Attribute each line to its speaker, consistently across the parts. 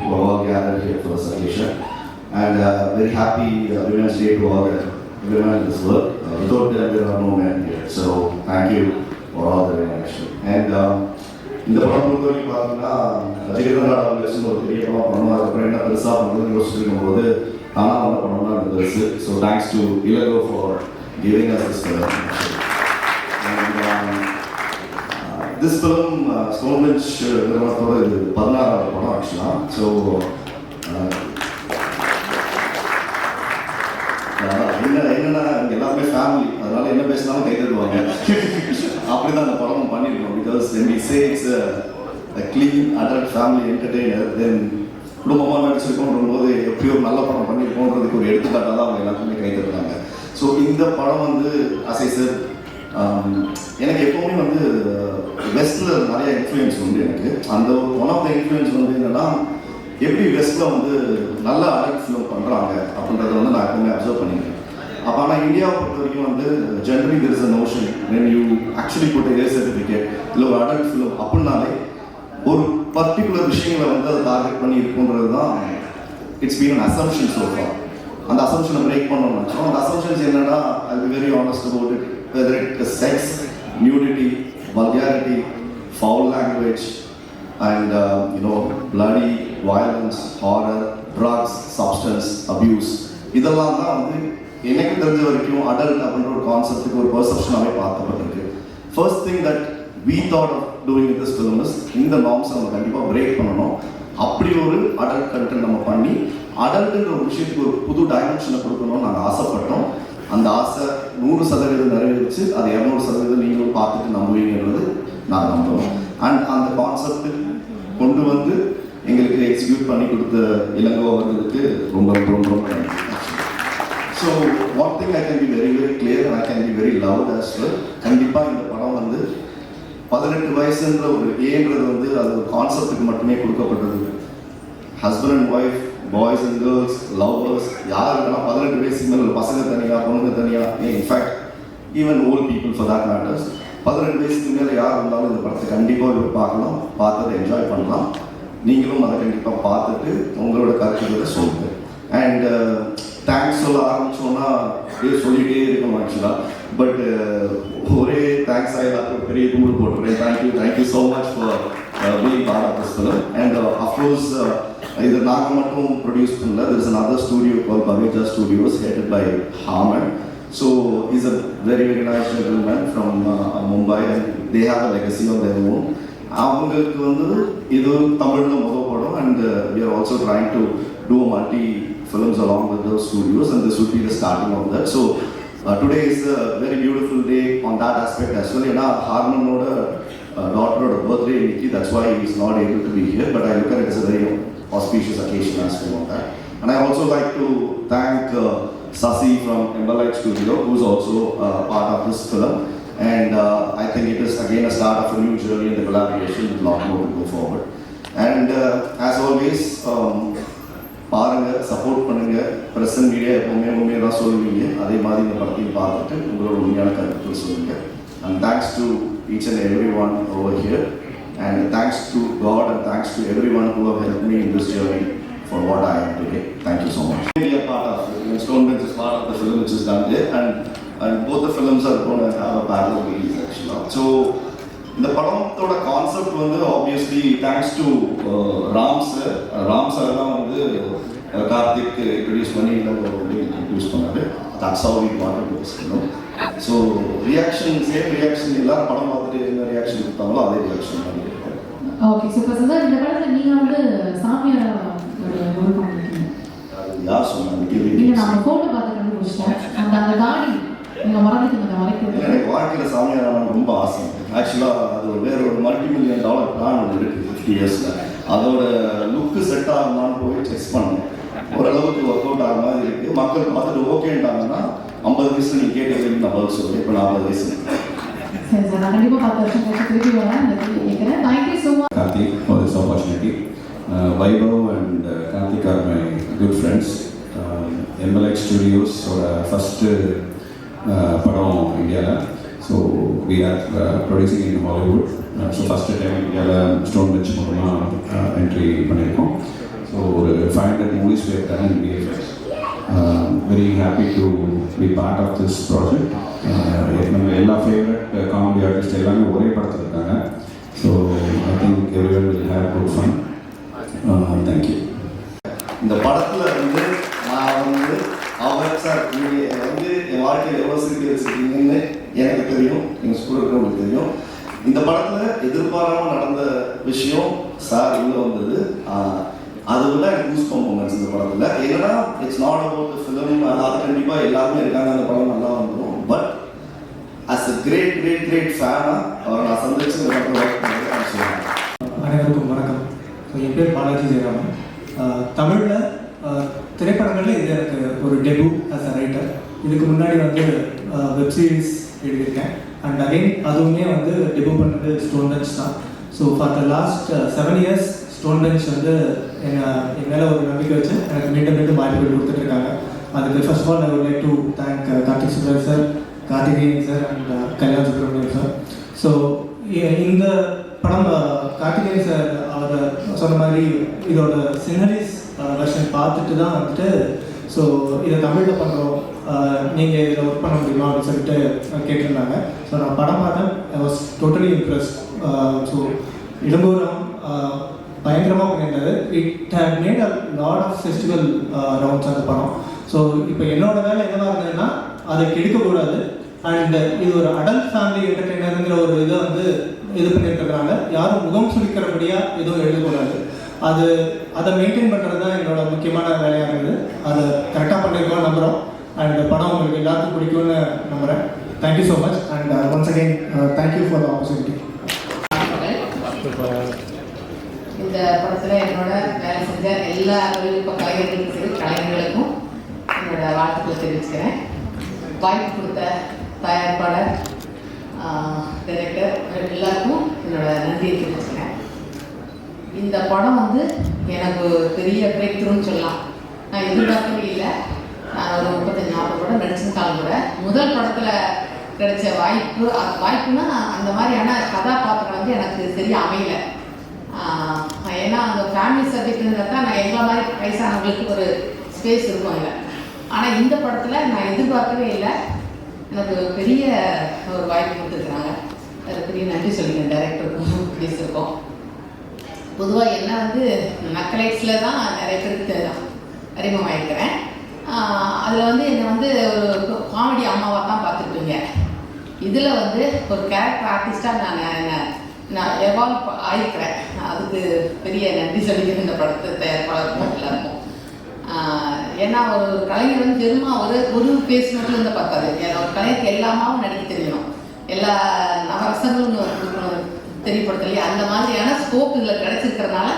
Speaker 1: who are all gathered here for this occasion. And very happy Women's Day to all the women in this world. Without them, there are no men here. So thank you for all the reaction. And இந்த படம் பொறுத்தவரைக்கும் பார்த்தீங்கன்னா ரசிகர்கள் நாடாளுமன்ற ஒரு பெரிய படம் பண்ணணும், அதுக்கப்புறம் என்ன பெருசாக பண்ணுறதுன்னு யோசிச்சிருக்கும் போது தானாக வந்த படம் தான் இந்த பெருசு. So thanks to Ilango for giving us this film. This film Stone Bench நிறுவனத்தோட இது 16வது படம் ஆக்சுவலாக. ஸோ என்னன்னா எல்லாருமே ஃபேமிலி, அதனால என்ன பேசினாலும் கை தருவாங்க. அப்படிதான் அந்த படம் பண்ணியிருக்கோம். Because when we say it's a clean adult family entertainer, then குடும்பமாக நடிச்சிருக்கோன்ற போது எப்படி ஒரு நல்ல படம் பண்ணியிருக்கோன்றதுக்கு ஒரு எடுத்துக்காட்டாக தான் அவங்க எல்லாருக்குமே கை தருவாங்க. ஸோ இந்த படம் வந்து அசை சார் எனக்கு எப்பவுமே வந்து வெஸ்டில் நிறைய இன்ஃப்ளூயன்ஸ் உண்டு. எனக்கு அந்த ஒன் ஆஃப் த இன்ஃப்ளூயன்ஸ் வந்து என்னன்னா எப்படி வெஸ்ட்டில் வந்து நல்ல அடல்ட் ஃபிலிம் பண்ணுறாங்க அப்படின்றத வந்து நான் எப்பவுமே அப்சர்வ் பண்ணியிருக்கேன். அப்போ ஆனால் இந்தியாவை பொறுத்த வரைக்கும் வந்து generally there is a notion when you actually போட்டு ஏ சர்டிஃபிகேட் இல்லை ஒரு அடல்ட் ஃபிலிம் அப்படின்னாலே ஒரு பர்டிகுலர் விஷயங்களை வந்து அதை டார்கெட் பண்ணி இருக்குன்றது தான் it's been an assumption so far. அந்த அசம்ஷனை பிரேக் பண்ணணும்னு நினச்சோம். அந்த அசம்ஷன்ஸ் என்னன்னா I be very honest about it, whether it is sex, nudity, vulgarity, foul language and bloody violence, horror, drugs, substance abuse, இதெல்லாம் தான் வந்து எனக்கு தெரிஞ்ச வரைக்கும் அடல்ட் அப்படின்ற ஒரு கான்செப்டுக்கு ஒரு பெர்செப்ஷனாகவே பார்க்கப்பட்டிருக்கு. First thing that we thought of doing in this film is இந்த நார்ம்ஸை நம்ம கண்டிப்பாக பிரேக் பண்ணணும். அப்படி ஒரு அடல்ட் கண்டென்ட் நம்ம பண்ணி அடல்ட்டுன்ற ஒரு விஷயத்துக்கு ஒரு புது டைமென்ஷனை கொடுக்கணும்னு நாங்கள் ஆசைப்பட்டோம். அந்த ஆசை 100% நிறைவேறிச்சு. அது 200% நீங்களும் பார்த்துட்டு நம்புவீங்கிறது நான் நம்புவோம். அண்ட் அந்த கான்செப்ட் கொண்டு வந்து எங்களுக்கு எக்ஸிக்யூட் பண்ணி கொடுத்த இளங்கோ அவர்களுக்கு ரொம்ப ரொம்ப ரொம்ப நன்றி. So one thing I can be very very clear and I can be very loud as well. கண்டிப்பாக இந்த படம் வந்து 18 வயசுன்ற ஒரு ஏன்றது வந்து அது ஒரு கான்செப்டுக்கு மட்டுமே கொடுக்கப்பட்டது. Husband and wife, boys and girls, lovers, யார் வேணால் 18 வயசுக்கு மேலே பசங்க தனியாக பொண்ணுங்க தனியாக, in fact even volt people for that matters 18 வயசுக்கு மேலே யார் இருந்தாலும் இந்த படத்தை கண்டிப்பாக பார்க்கலாம், பார்த்ததை என்ஜாய் பண்ணலாம். நீங்களும் அதை கண்டிப்பாக பார்த்துட்டு உங்களோட கருத்துக்களை சொல்லுங்கள். அண்ட் தேங்க்ஸ் சொல்ல ஆரம்பித்தோன்னா அப்படியே சொல்லிகிட்டே இருக்கணும் ஆக்சுவலாக. பட் ஒரே தேங்க்ஸ் எல்லாத்துக்கும் பெரிய கும்பிடு போட்டுருக்கேன். Thank you so much for being part of this film. And of course இது நாங்கள் மட்டும் ப்ரொடியூஸ் பண்ணல. there is another studio called Bhavija Studios headed by Harman. So he's a very very nice gentleman from Mumbai and they have a legacy of their own. அவங்களுக்கு வந்து இது தமிழில் முதல் படம் and we are also trying to do multi films along with those studios and this would be the starting of that. So today is a very beautiful day on that aspect as well. ஏன்னா ஹார்மனோட டாட்டரோட birthday இன்னைக்கு, that's why he is not able to be here, but I look at it as a very auspicious occasion as well on that. And I also like to thank Sasi from Emberlight Studio, who is also part of this film. And I think it is again a start of a new journey in the collaboration with a lot more to go forward. And as always, பாருங்க, support பண்ணுங்க. Present media எப்பவுமே உண்மையாக தான் சொல்லுவீங்க, அதே மாதிரி இந்த படத்தையும் பார்த்துட்டு உங்களோட உண்மையான கருத்துக்கள் சொல்லுங்க. And thanks to each and everyone over here, and thanks to God and thanks to everyone who have helped me in this journey for what I am today. Thank you so much. We are part of it. Stonebridge is part of the film which is done there, and both the films are going to have a parallel release actually. So இந்த படத்தோட concept வந்து obviously thanks to Ram sir தான் வந்து Karthik introduce பண்ணி introduce பண்ணாரு. That's how we wanted to film. So same reaction எல்லாரும் படம் பார்த்துட்டு என்ன ரியாக்ஷன் கொடுத்தாங்களோ அதே ரியாக்ஷன் பண்ணியிருக்கோம்.
Speaker 2: Okay super sir. இந்த படத்தில் நீங்கள் வந்து சாமியார்
Speaker 1: யார் சொன்னாங்க?
Speaker 2: நீங்கள் நான் ஃபோட்டோ பார்த்து கண்டுபிடிச்சிட்டேன். அந்த காடி நீங்கள் மறந்துட்டு மறைக்கிறது.
Speaker 1: எனக்கு வாழ்க்கையில் சாமியார் ரொம்ப ஆசை. ஆக்சுவலாக அது வேற ஒரு $multi-million பிளான் ஒன்று இருக்குது 50 இயர்ஸில். அதோட லுக்கு செட் ஆகுமான்னு போய் செக் பண்ணேன். ஓரளவுக்கு ஒர்க் அவுட் ஆகிற மாதிரி இருக்குது. மக்கள் பார்த்துட்டு ஓகேன்ட்டாங்கன்னா 50 வயசு நீங்கள் கேட்டதுக்கு நான் பதில் சொல்லுவேன். இப்போ 40 வயசு.
Speaker 2: சரி சார், நான் கண்டிப்பாக 10 வருஷம் கழிச்சு திருப்பி வரேன். இந்த கேட்குறேன். Thank you so much
Speaker 3: Karthik for this opportunity. Vaibhav and Karthik are my good friends. Emberlight Studios first படம் இந்தியாவில். So we are producing in Hollywood. So first time இந்தியாவில் ஸ்டோன்பெஞ்ச் மூலமாக என்ட்ரி பண்ணியிருக்கோம். ஸோ ஒரு 500 movies we have done in VFX. Very happy to be part of this project. நம்ம எல்லா favourite comedy artist எல்லாமே ஒரே படத்தில் இருக்காங்க. So I think everyone will have good fun. Thank you.
Speaker 1: இந்த படத்தில் வந்து நான் வந்து அவர் சார் நீங்கள் வந்து என் வாழ்க்கையில் எவ்வளோ சிரிக்க வச்சுருக்கீங்கன்னு எனக்கு தெரியும், எங்கள் ஸ்கூலில் இருக்கிறவங்களுக்கு தெரியும். இந்த படத்தில் எதிர்பாராமல் நடந்த விஷயம் சார் உள்ள வந்தது. அது விட எனக்கு யூஸ் மூமெண்ட்ஸ் இந்த படத்தில் என்னன்னா, இட்ஸ் நாட் அபவுட் ஃபிலிம். அதாவது கண்டிப்பாக எல்லாருமே இருக்காங்க, அந்த படம் நல்லா வந்துடும். பட் அஸ் அ கிரேட் ஃபேனாக அவரை நான் சந்திச்சு இந்த படத்தில் ஒர்க் பண்ணி சொல்லுவேன்.
Speaker 4: அனைவருக்கும் வணக்கம். என் பேர் பாலாஜி ஜெயராமன். தமிழில் திரைப்படங்களில் இது எனக்கு ஒரு டெபு ஆஸ் அ ரைட்டர். இதுக்கு முன்னாடி வந்து வெப் சீரிஸ் எழுதியிருக்கேன். அண்ட் அகைன் அதுவுமே வந்து டெபு பண்ணது ஸ்டோன் பெஞ்ச் தான். So for the last 7 years stone bench வந்து என் மேலே ஒரு நம்பிக்கை வச்சு எனக்கு மீண்டும் வாய்ப்புகள் கொடுத்துட்ருக்காங்க. அதுக்கு first of all I would like to thank Karthik Subbaraj sir, Karthikeyan sir and Kalyan Subramaniam sir. So இந்த படம் கார்த்திகேயன் சார் அவர் சொன்ன மாதிரி இதோட சினரிஸ் வெர்ஷன் பார்த்துட்டு தான் வந்துட்டு ஸோ இதை தமிழில் பண்ணுறோம், நீங்கள் இதில் ஒர்க் பண்ண முடியுமா அப்படின்னு சொல்லிட்டு கேட்டிருந்தாங்க. ஸோ நான் படம் பார்த்தேன். I was totally impressed. So இளம்பூரம் பயங்கரமாக பண்ணியிருந்தாரு. It had made a lot of festival rounds அந்த படம். ஸோ இப்போ என்னோட வேலை என்னவாக இருந்ததுன்னா அதை கெடுக்கக்கூடாது. அண்ட் இது ஒரு அடல்ட் ஃபேமிலி என்டர்டெய்னருங்கிற ஒரு இதை வந்து இது பண்ணியிருக்கிறதுனால யாரும் முகம் சுளிக்கிறபடியாக எதுவும் எழுதக்கூடாது. அதை மெயின்டைன் பண்ணுறது தான் என்னோட முக்கியமான வேலையாக இருக்குது. அதை கரெக்டாக பண்ணியிருக்கோம் நம்புகிறோம். அண்ட் படம் உங்களுக்கு எல்லாருக்கும் பிடிக்கும்னு நம்புகிறேன். Thank you so much and once again thank you for the opportunity.
Speaker 5: இந்த படத்தில் என்னோட வேலை செஞ்ச எல்லா தொழில்நுட்ப கலைஞர்களுக்கும் சரி கலைஞர்களுக்கும் என்னோட வாழ்த்துக்களை தெரிவிச்சுக்கிறேன். வாய்ப்பு கொடுத்த தயாரிப்பாளர், டைரக்டர் எல்லாருக்கும் என்னோட நன்றியை தெரிவிச்சுக்கிறேன். இந்த படம் வந்து எனக்கு பெரிய பிரேக் த்ரூன்னு சொல்லலாம். நான் எதிர்பார்க்கவே இல்லை. நான் ஒரு 35-40 படம் நடிச்சிருந்தாலும் கூட முதல் படத்தில் கிடைச்ச வாய்ப்புன்னா அந்த மாதிரியான கதாபாத்திரம் வந்து எனக்கு சரியாக அமையலை. ஏன்னா அந்த ஃபேமிலி சப்ஜெக்ட்ங்கிறது தான் நான் எங்களை மாதிரி வயசானவங்களுக்கு ஒரு ஸ்பேஸ் இருக்கும் இல்லை. ஆனால் இந்த படத்தில் நான் எதிர்பார்க்கவே இல்லை. எனக்கு பெரிய ஒரு வாய்ப்பு கொடுத்துருக்குறாங்க. அது பெரிய நன்றி சொல்லிக்கிறேன் டைரக்டருக்கும் ப்ரொடியூசருக்கும். பொதுவாக என்ன வந்து நக்கலைட்ஸில் தான் நிறைய பேருக்கு அறிமுகமாயிருக்கிறேன். அதில் வந்து என்னை வந்து ஒரு காமெடி அம்மாவாக தான் பார்த்துருப்பீங்க. இதில் வந்து ஒரு கேரக்டர் ஆர்டிஸ்டாக நான் எவால்வ் ஆகிருக்கிறேன். அதுக்கு பெரிய நன்றி சொல்லிக்கிறேன் இந்த படத்தை தயாரிப்பாளருக்கும் எல்லாருக்கும். ஏன்னா ஒரு கலைஞர் வந்து பெருமா ஒரு பேஸ் மட்டும் இருந்து பார்த்தாரு. ஒரு கலைஞருக்கு எல்லாமாவும் நடிக்க தெரியணும், எல்லா நவரசங்களும் தெரியப்படுத்தலையே. அந்த மாதிரியான ஸ்கோப் இதில் கிடைச்சிருக்கிறதுனால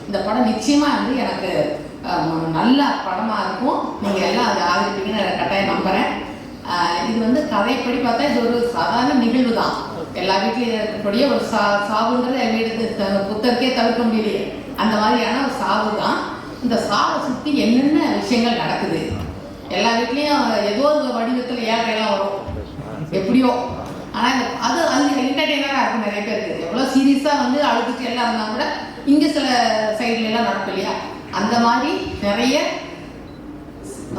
Speaker 5: இந்த படம் நிச்சயமாக வந்து எனக்கு நல்ல படமாக இருக்கும். நீங்கள் எல்லாம் அதை ஆதரிப்பீங்கன்னு கட்டாயம் நம்புகிறேன். இது வந்து கதைப்படி பார்த்தா இது ஒரு சாதாரண நிகழ்வு தான். எல்லா வீட்லையும் இருக்கக்கூடிய ஒரு சாவுன்றது வீடு புத்தருக்கே தவிர்க்க முடியலையே. அந்த மாதிரியான ஒரு சாவு தான். இந்த சாவை சுற்றி என்னென்ன விஷயங்கள் நடக்குது, எல்லா வீட்லேயும் ஏதோ ஒரு வடிவத்தில் ஏழையெல்லாம் வரும் எப்படியோ. ஆனால் அது என்டர்டெய்னராக இருக்கும் நிறைய பேருக்கு. எவ்வளோ சீரியஸாக வந்து அழுதுட்டு எல்லாம் இருந்தால் கூட இங்கே சில சைட்லாம் நடக்கும் இல்லையா. அந்த மாதிரி நிறைய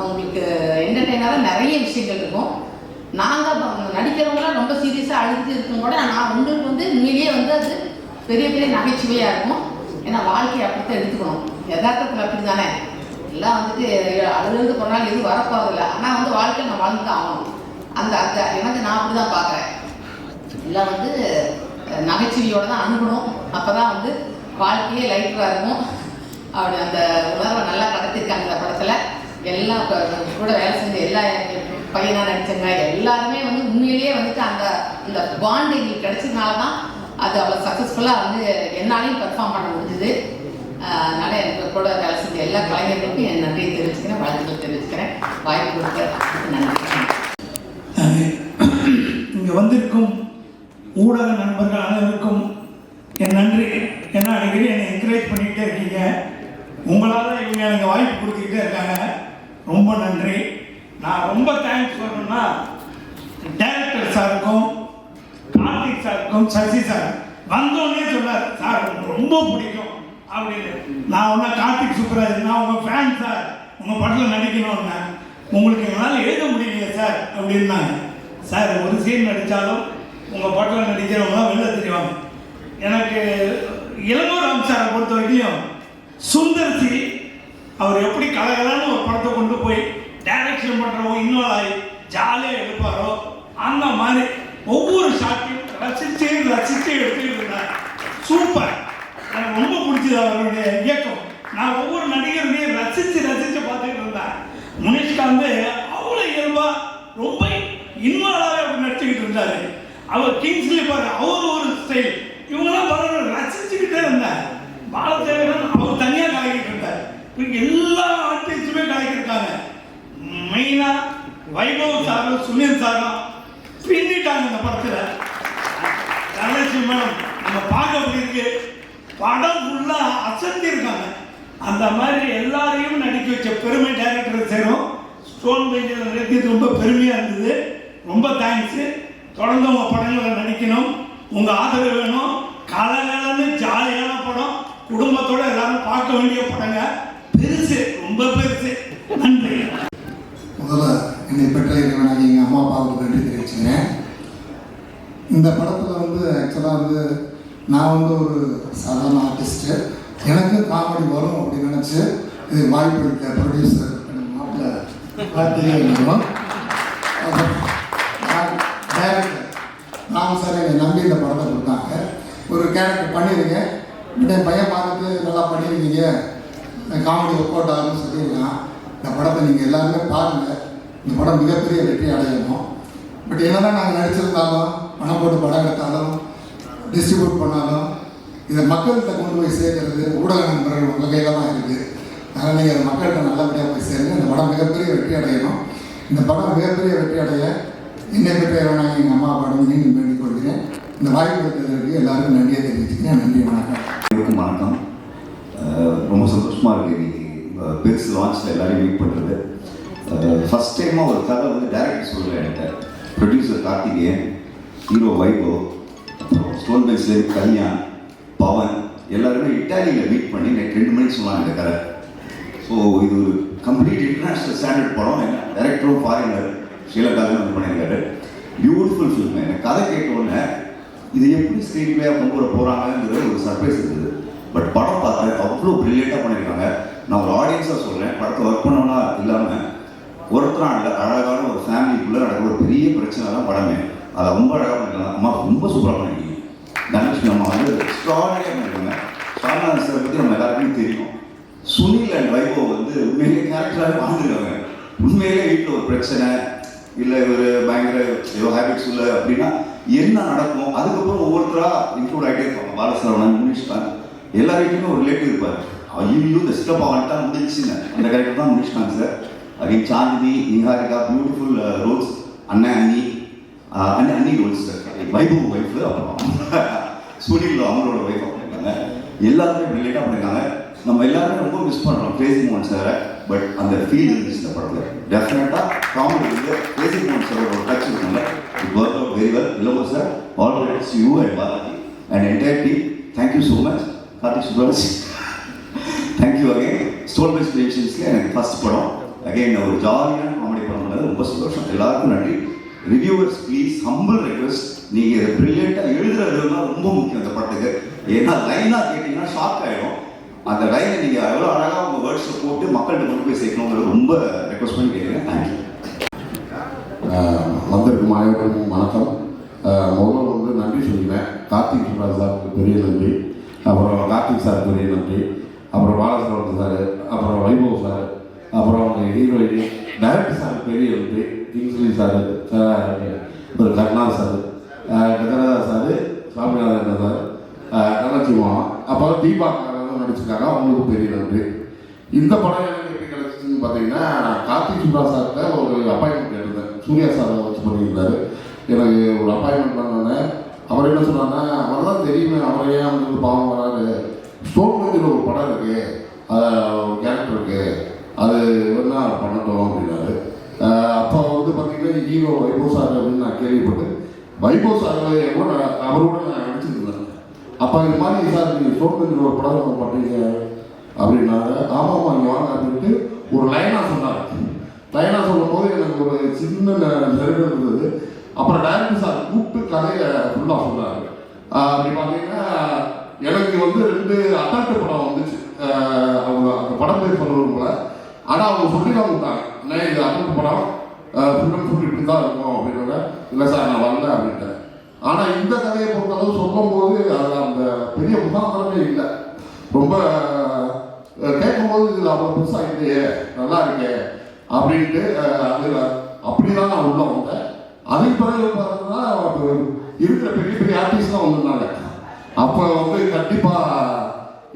Speaker 5: உங்களுக்கு என்டர்டெய்னராக நிறைய விஷயங்கள் இருக்கும். நாங்கள் நடிக்கிறவங்களாம் ரொம்ப சீரியஸாக அழுதுட்டு இருக்கும் கூட நான் உங்களுக்கு வந்து உண்மையிலேயே வந்து அது பெரிய பெரிய நகைச்சுவையாக இருக்கும். ஏன்னா வாழ்க்கையை அப்படித்தான் எடுத்துக்கணும். யதார்த்தத்தில் அப்படி தானே எல்லாம் வந்துட்டு அழுது போனாலும் எதுவும் வரப்போறதில்லை. ஆனால் வந்து வாழ்க்கை நான் வாழ்ந்து தான் ஆகணும். அந்த எனக்கு நான் அப்படி தான் பார்க்குறேன். எல்லாம் வந்து நகைச்சுவையோடு தான் அணுகணும். அப்போ தான் வந்து வாழ்க்கையே லைட்டாக இருக்கும். அப்படி அந்த உணர்வை நல்லா கடத்திருக்காங்க இந்த படத்தில். எல்லாம் கூட வேலை செஞ்ச எல்லா பையனாக நடிச்சங்க எல்லாருமே வந்து உண்மையிலேயே வந்துட்டு இந்த பாண்ட் எங்களுக்கு கிடைச்சதுனால தான் அது அவ்வளோ சக்ஸஸ்ஃபுல்லாக வந்து என்னாலையும் பெர்ஃபார்ம் பண்ண முடிஞ்சுது. அதனால் எனக்கு கூட வேலை செஞ்ச எல்லா கலைஞர்களுக்கும் என் நன்றியை தெரிவிச்சுக்கிறேன், வாழ்த்துக்கள் தெரிவிச்சுக்கிறேன். வாய்ப்பு கொடுக்க நன்றி.
Speaker 6: இங்கே வந்திருக்கும் ஊடக நண்பர்கள் அனைவருக்கும் என் நன்றி. ஏன்னா அடிக்கடி என்னை என்கரேஜ் பண்ணிக்கிட்டே இருக்கீங்க. உங்களால் இவங்க எனக்கு வாய்ப்பு கொடுத்துக்கிட்டே இருக்காங்க. ரொம்ப நன்றி. நான் ரொம்ப தேங்க்ஸ் சொல்லணும்னா டைரக்டர் சாருக்கும் கார்த்திக் சாருக்கும் சசி சார் வந்தோடனே சொன்னார், சார் ரொம்ப பிடிக்கும் அப்படின்னு. நான் ஒன்றா கார்த்திக் சுப்ராஜ், நான் உங்கள் ஃபேன் சார், உங்கள் படத்தில் நடிக்கணும்னா உங்களுக்கு எங்களால் எழுத முடியலையே சார் அப்படின்னாங்க. சார் ஒரு சீன் நடித்தாலும் உங்கள் படத்தில் நடிக்கிறவங்க வெளில தெரிவாங்க. எனக்கு இளங்கோ ராம் சாரை பொறுத்த வரைக்கும் சுந்தர்சி அவர் எப்படி கலகலான்னு ஒரு படத்தை கொண்டு போய் டைரக்ஷன் பண்ணுறவங்க இன்னும் ஆகி ஜாலியாக எடுப்பாரோ அந்த மாதிரி ஒவ்வொரு ஷாட்டையும் ரசித்து எடுத்துக்கிட்டு இருந்தார். சூப்பர், எனக்கு ரொம்ப பிடிச்சது அவருடைய இயக்கம். நான் ஒவ்வொரு நடிகர்களையும் ரசித்து பார்த்துக்கிட்டு இருந்தேன். முனிஷ்காந்த் அவ்வளோ இயல்பாக ரொம்ப இன்வால்வாகவே அவர் நடிச்சுக்கிட்டு இருந்தார். அவர் கிங்ஸ்லி பாரு, அவர் ஒரு ஸ்டைல், இவங்கெல்லாம் பரவாயில்ல ரசிச்சுக்கிட்டே இருந்தார். பாலசேகரன் அவர் தனியாக கலக்கிட்டு இருந்தார். எல்லா ஆர்டிஸ்டுமே கலக்கிருக்காங்க. மெயினாக வைபவ் சாரும் சுனில் சாரும் பின்னிட்டாங்க இந்த படத்தில். தனலட்சுமி மேடம் நம்ம பார்க்க அப்படி இருக்கு, படம் ஃபுல்லாக அசந்திருக்காங்க. அந்த மாதிரி எல்லாரையும் நடிக்க வச்ச பெருமை டைரக்டர் சேரும். ஸ்டோன் பெஞ்சில் நடிக்கிறது ரொம்ப பெருமையாக இருந்தது. ரொம்ப தேங்க்ஸு. தொடர்ந்து உங்கள் படங்களை நடிக்கணும், உங்கள் ஆதரவு வேணும். கலகலன்னு ஜாலியான படம், குடும்பத்தோடு எல்லாரும் பார்க்க வேண்டிய படங்க. பெருசு, ரொம்ப பெருசு. நன்றி.
Speaker 7: முதல்ல என்னை பெற்ற இறைவனாக எங்கள் அம்மா அப்பாவுக்கு நன்றி தெரிவிச்சுக்கிறேன். இந்த படத்தில் வந்து ஆக்சுவலாக நான் ஒரு சாதாரண ஆர்டிஸ்ட்டு, எனக்கு காமெடி வரும் அப்படின்னு நினச்சி இது வாய்ப்பு எடுத்த ப்ரொடியூசர் மாப்பிள்ள கார்த்திகேயன், டைரக்டர் ராம் சார் என்னை நம்பி இந்த படத்தை கொடுத்தாங்க. ஒரு கேரக்டர் பண்ணிடுங்க, என் பையன் பார்த்துட்டு நல்லா பண்ணியிருக்கீங்க, காமெடி ஒர்க் அவுட் ஆகும்னு சொல்லியிருக்கான். இந்த படத்தை நீங்கள் எல்லாருமே பாருங்கள், இந்த படம் மிகப்பெரிய வெற்றி அடையணும். பட் என்ன தான் நாங்கள் நடிச்சிருந்தாலும், பணம் போட்டு படம் எடுத்தாலும், டிஸ்ட்ரிபியூட் பண்ணாலும், இதை மக்கள்கிட்ட கொண்டு போய் சேர்க்கறது ஊடக நண்பர்கள் உங்கள் கையில் தான் இருக்குது. அதனால் நீங்கள் அதை மக்கள்கிட்ட நல்லபடியாக போய் சேருங்க. இந்த படம் மிகப்பெரிய வெற்றி அடையணும். இந்த படம் மிகப்பெரிய வெற்றி அடைய என்னை பெற்ற நான் எங்கள் அம்மா பாடம் மீண்டும் வேண்டிக் கொள்கிறேன். இந்த வாய்ப்பு இருக்கிறதுக்கு எல்லாருக்கும் நன்றியை தெரிவிச்சுக்கிறேன். நன்றி, வணக்கம்.
Speaker 8: அனைவருக்கும் வணக்கம். ரொம்ப சந்தோஷமாக இருக்குது இன்னைக்கு பெருசு லான்ச்சில் எல்லாரையும் மீட் பண்ணுறது. ஃபஸ்ட் டைமாக ஒரு கதை வந்து டைரக்டர் சொல்ல என்கிட்ட, ப்ரொடியூசர் கார்த்திகேயன், ஹீரோ வைபவ், அப்புறம் ஸ்டோன் பெஞ்ச்லேருந்து கல்யாண், பவன் எல்லாருமே இட்டாலியில் மீட் பண்ணி நைட் 2 மணிக்கு சொன்னாங்க இந்த கதை. ஸோ இது ஒரு கம்ப்ளீட் இன்டர்நேஷ்னல் ஸ்டாண்டர்ட் படம். என்ன டைரக்டரும் ஃபாரினர் ஸ்ரீலங்காவில் வந்து பண்ணியிருக்காரு. Beautiful film. எனக்கு கதை கேட்டோன்னே இது எப்படி ஸ்க்ரீன் பிளேயாக கொண்டு வர போகிறாங்கங்கிறது ஒரு சர்ப்ரைஸ் இருந்தது. பட் படம் பார்த்தா அவ்வளோ ப்ரில்லியண்ட்டாக பண்ணியிருக்காங்க. நான் ஒரு ஆடியன்ஸாக சொல்கிறேன், படத்தை ஒர்க் பண்ணோன்னா இல்லாமல் ஒருத்தரான அழகான ஒரு ஃபேமிலிக்குள்ளே நடக்கிற ஒரு பெரிய பிரச்சனை தான் படமே. அதை ரொம்ப அழகாக பண்ணிருக்காங்க. அம்மா ரொம்ப சூப்பராக பண்ணிருக்கீங்க. தனலட்சுமி அம்மா வந்து எக்ஸ்ட்ராடினரியாக பண்ணிருக்காங்க. சாமிநாதன் சார் பற்றி நம்ம எல்லாருக்குமே தெரியும். சுனில் அண்ட் வைபவ் வந்து உண்மையிலே கேரக்டராகவே வாழ்ந்துருக்காங்க. உண்மையிலே வீட்டில் ஒரு பிரச்சனை இல்லை ஒரு பயங்கர ஏதோ ஹேபிட்ஸ் இல்லை அப்படின்னா என்ன நடக்கும், அதுக்கப்புறம் ஒவ்வொருத்தராக இன்க்ளூட் ஆகிட்டே இருப்பாங்க. பாலசரவணன், முனிஷ்காந்த் எல்லாருக்குமே ஒரு ரிலேட்டிவ் இருப்பார். ஐயோ இந்த ஸ்டெப் வந்துட்டா முடிஞ்சுங்க, அந்த கேரக்டர் தான் Munishkanth sir. Again Chandini, Niharika, beautiful roles. அண்ணி ரோல்ஸ் சார். வைபவ் ஒய்ஃபு, அப்புறம் சுனில் அவங்களோட ஒய்ஃப் பண்ணியிருக்காங்க. எல்லாருமே ரிலேட்டாக பண்ணியிருக்காங்க. நம்ம எல்லாருமே ரொம்ப மிஸ் பண்ணுறோம் கிரேசி மோகன் சாரை. பட் அந்த ஃபீல் இருந்துச்சு இந்த படத்தில். டெஃபினட்டாக காமெடி வந்து கிரேசி மோகன் சாரோட ஒரு டச் இருக்குங்க. It work out very well. Ilavo sir, all the best you and Balaji and entire team. Thank you so much. Karthik Subraj, thank you again. Stone Bench கிரியேஷன்ஸ்க்கு எனக்கு ஃபர்ஸ்ட் படம். அகைன் ஒரு ஜாலியான காமெடி படம் பண்ணது ரொம்ப சந்தோஷம். எல்லாருக்கும் நன்றி. ரிவ்யூவர்ஸ் ப்ளீஸ், ஹம்பிள் ரெக்வெஸ்ட், நீங்கள் ப்ரில்லியண்ட்டாக எழுதுறது தான் ரொம்ப முக்கியம் இந்த படத்துக்கு. ஏன்னா லைனாக கேட்டிங்கன்னா ஷாக் ஆகிடும். அந்த லைனை நீங்கள் எவ்வளோ அழகாக உங்கள் வேர்ட்ஸை போட்டு மக்கள்கிட்ட கொண்டு போய் சேர்க்கணுங்கிறது ரொம்ப ரெக்வஸ்ட் பண்ணி கேட்குறேன். தேங்க்யூ.
Speaker 9: வந்திருக்கும் அனைவருக்கும் வணக்கம். முதல்ல வந்து நன்றி சொல்லுவேன். கார்த்திக் சுப்ராஜ் சாருக்கு பெரிய நன்றி, அப்புறம் கார்த்திக் சார் பெரிய நன்றி, அப்புறம் பாலசரவணன் சார், அப்புறம் வைபவ் சார், அப்புறம் அவங்க ஹீரோயினி டைரக்டர் சார் பெரிய நன்றி, கிங்ஸ்லி சார், ஒரு கருணா சார், கதரதா சார், சாமிநாதன் சார், தனலட்சுமி அம்மா, அப்புறம் தீபா நடிச்சிருக்காங்க, அவங்களுக்கு பெரிய நன்றி. இந்த படம் எனக்கு எப்படி கிடச்சிச்சுன்னு பார்த்தீங்கன்னா, நான் கார்த்திக் சுப்ராஜ் சார்கிட்ட ஒரு அப்பாயின்மெண்ட் எடுத்தேன். சூர்யா சாரை வச்சு பண்ணியிருந்தாரு. எனக்கு ஒரு அப்பாயின்மெண்ட் பண்ணேன். அவர் என்ன சொன்னாங்கன்னா, அவர் தான் தெரியுமே, அவர் ஏன் வந்து பாவம் வராது, ஸ்டோன் பெஞ்சில் ஒரு படம் இருக்குது, ஒரு கேரக்டர் இருக்குது, அது வேணா பண்ணட்டும் அப்படின்னாரு. அப்போ வந்து பார்த்தீங்கன்னா ஹீரோ வைபவ் சார் அப்படின்னு நான் கேள்விப்பட்டு, வைபவ் சார் எவ்வளோ அவரோட நான் நடிச்சிருந்தேன். அப்போ இது மாதிரி சார் நீங்கள் சோப்பு ஒரு படம் பண்ணுறீங்க அப்படின்னாங்க. ஆமாம்மா இங்கே வாங்க அப்படின்ட்டு ஒரு லைனாக சொன்னார். லைனாக சொல்லும் போது எனக்கு ஒரு சின்ன நெருக்கம் இருந்தது. அப்புறம் டைரக்டர் சார் கூப்பிட்டு கதையை ஃபுல்லாக சொன்னார். அப்படி பார்த்தீங்கன்னா எனக்கு வந்து 2 அட்டாட்டு படம் வந்துச்சு. அவங்க அந்த படம் பேர் சொல்லுவாங்கள, ஆனால் அவங்க சொல்லி தான் கொடுத்தாங்க, அண்ணே இது அட்டாட்டு படம் ஃபுல் இப்படி தான் இருக்கும் அப்படின்னாங்க. இல்லை சார் நான் வரல அப்படின்ட்டேன். ஆனால் இந்த கதையை பொறுத்தளவு சொல்லும் போது அதில் அந்த பெரிய முகாந்திரமே இல்லை. ரொம்ப கேட்கும்போது இதில் அவ்வளோ பெருசாக இல்லையே, நல்லா இருக்கே அப்படின்ட்டு அதில் அப்படி தான் நான் உள்ள வந்தேன். அதுக்கு பிறகு பார்த்தீங்கன்னா இருக்கிற பெரிய பெரிய ஆர்டிஸ்ட்லாம் வந்திருந்தாங்க. அப்போ வந்து கண்டிப்பாக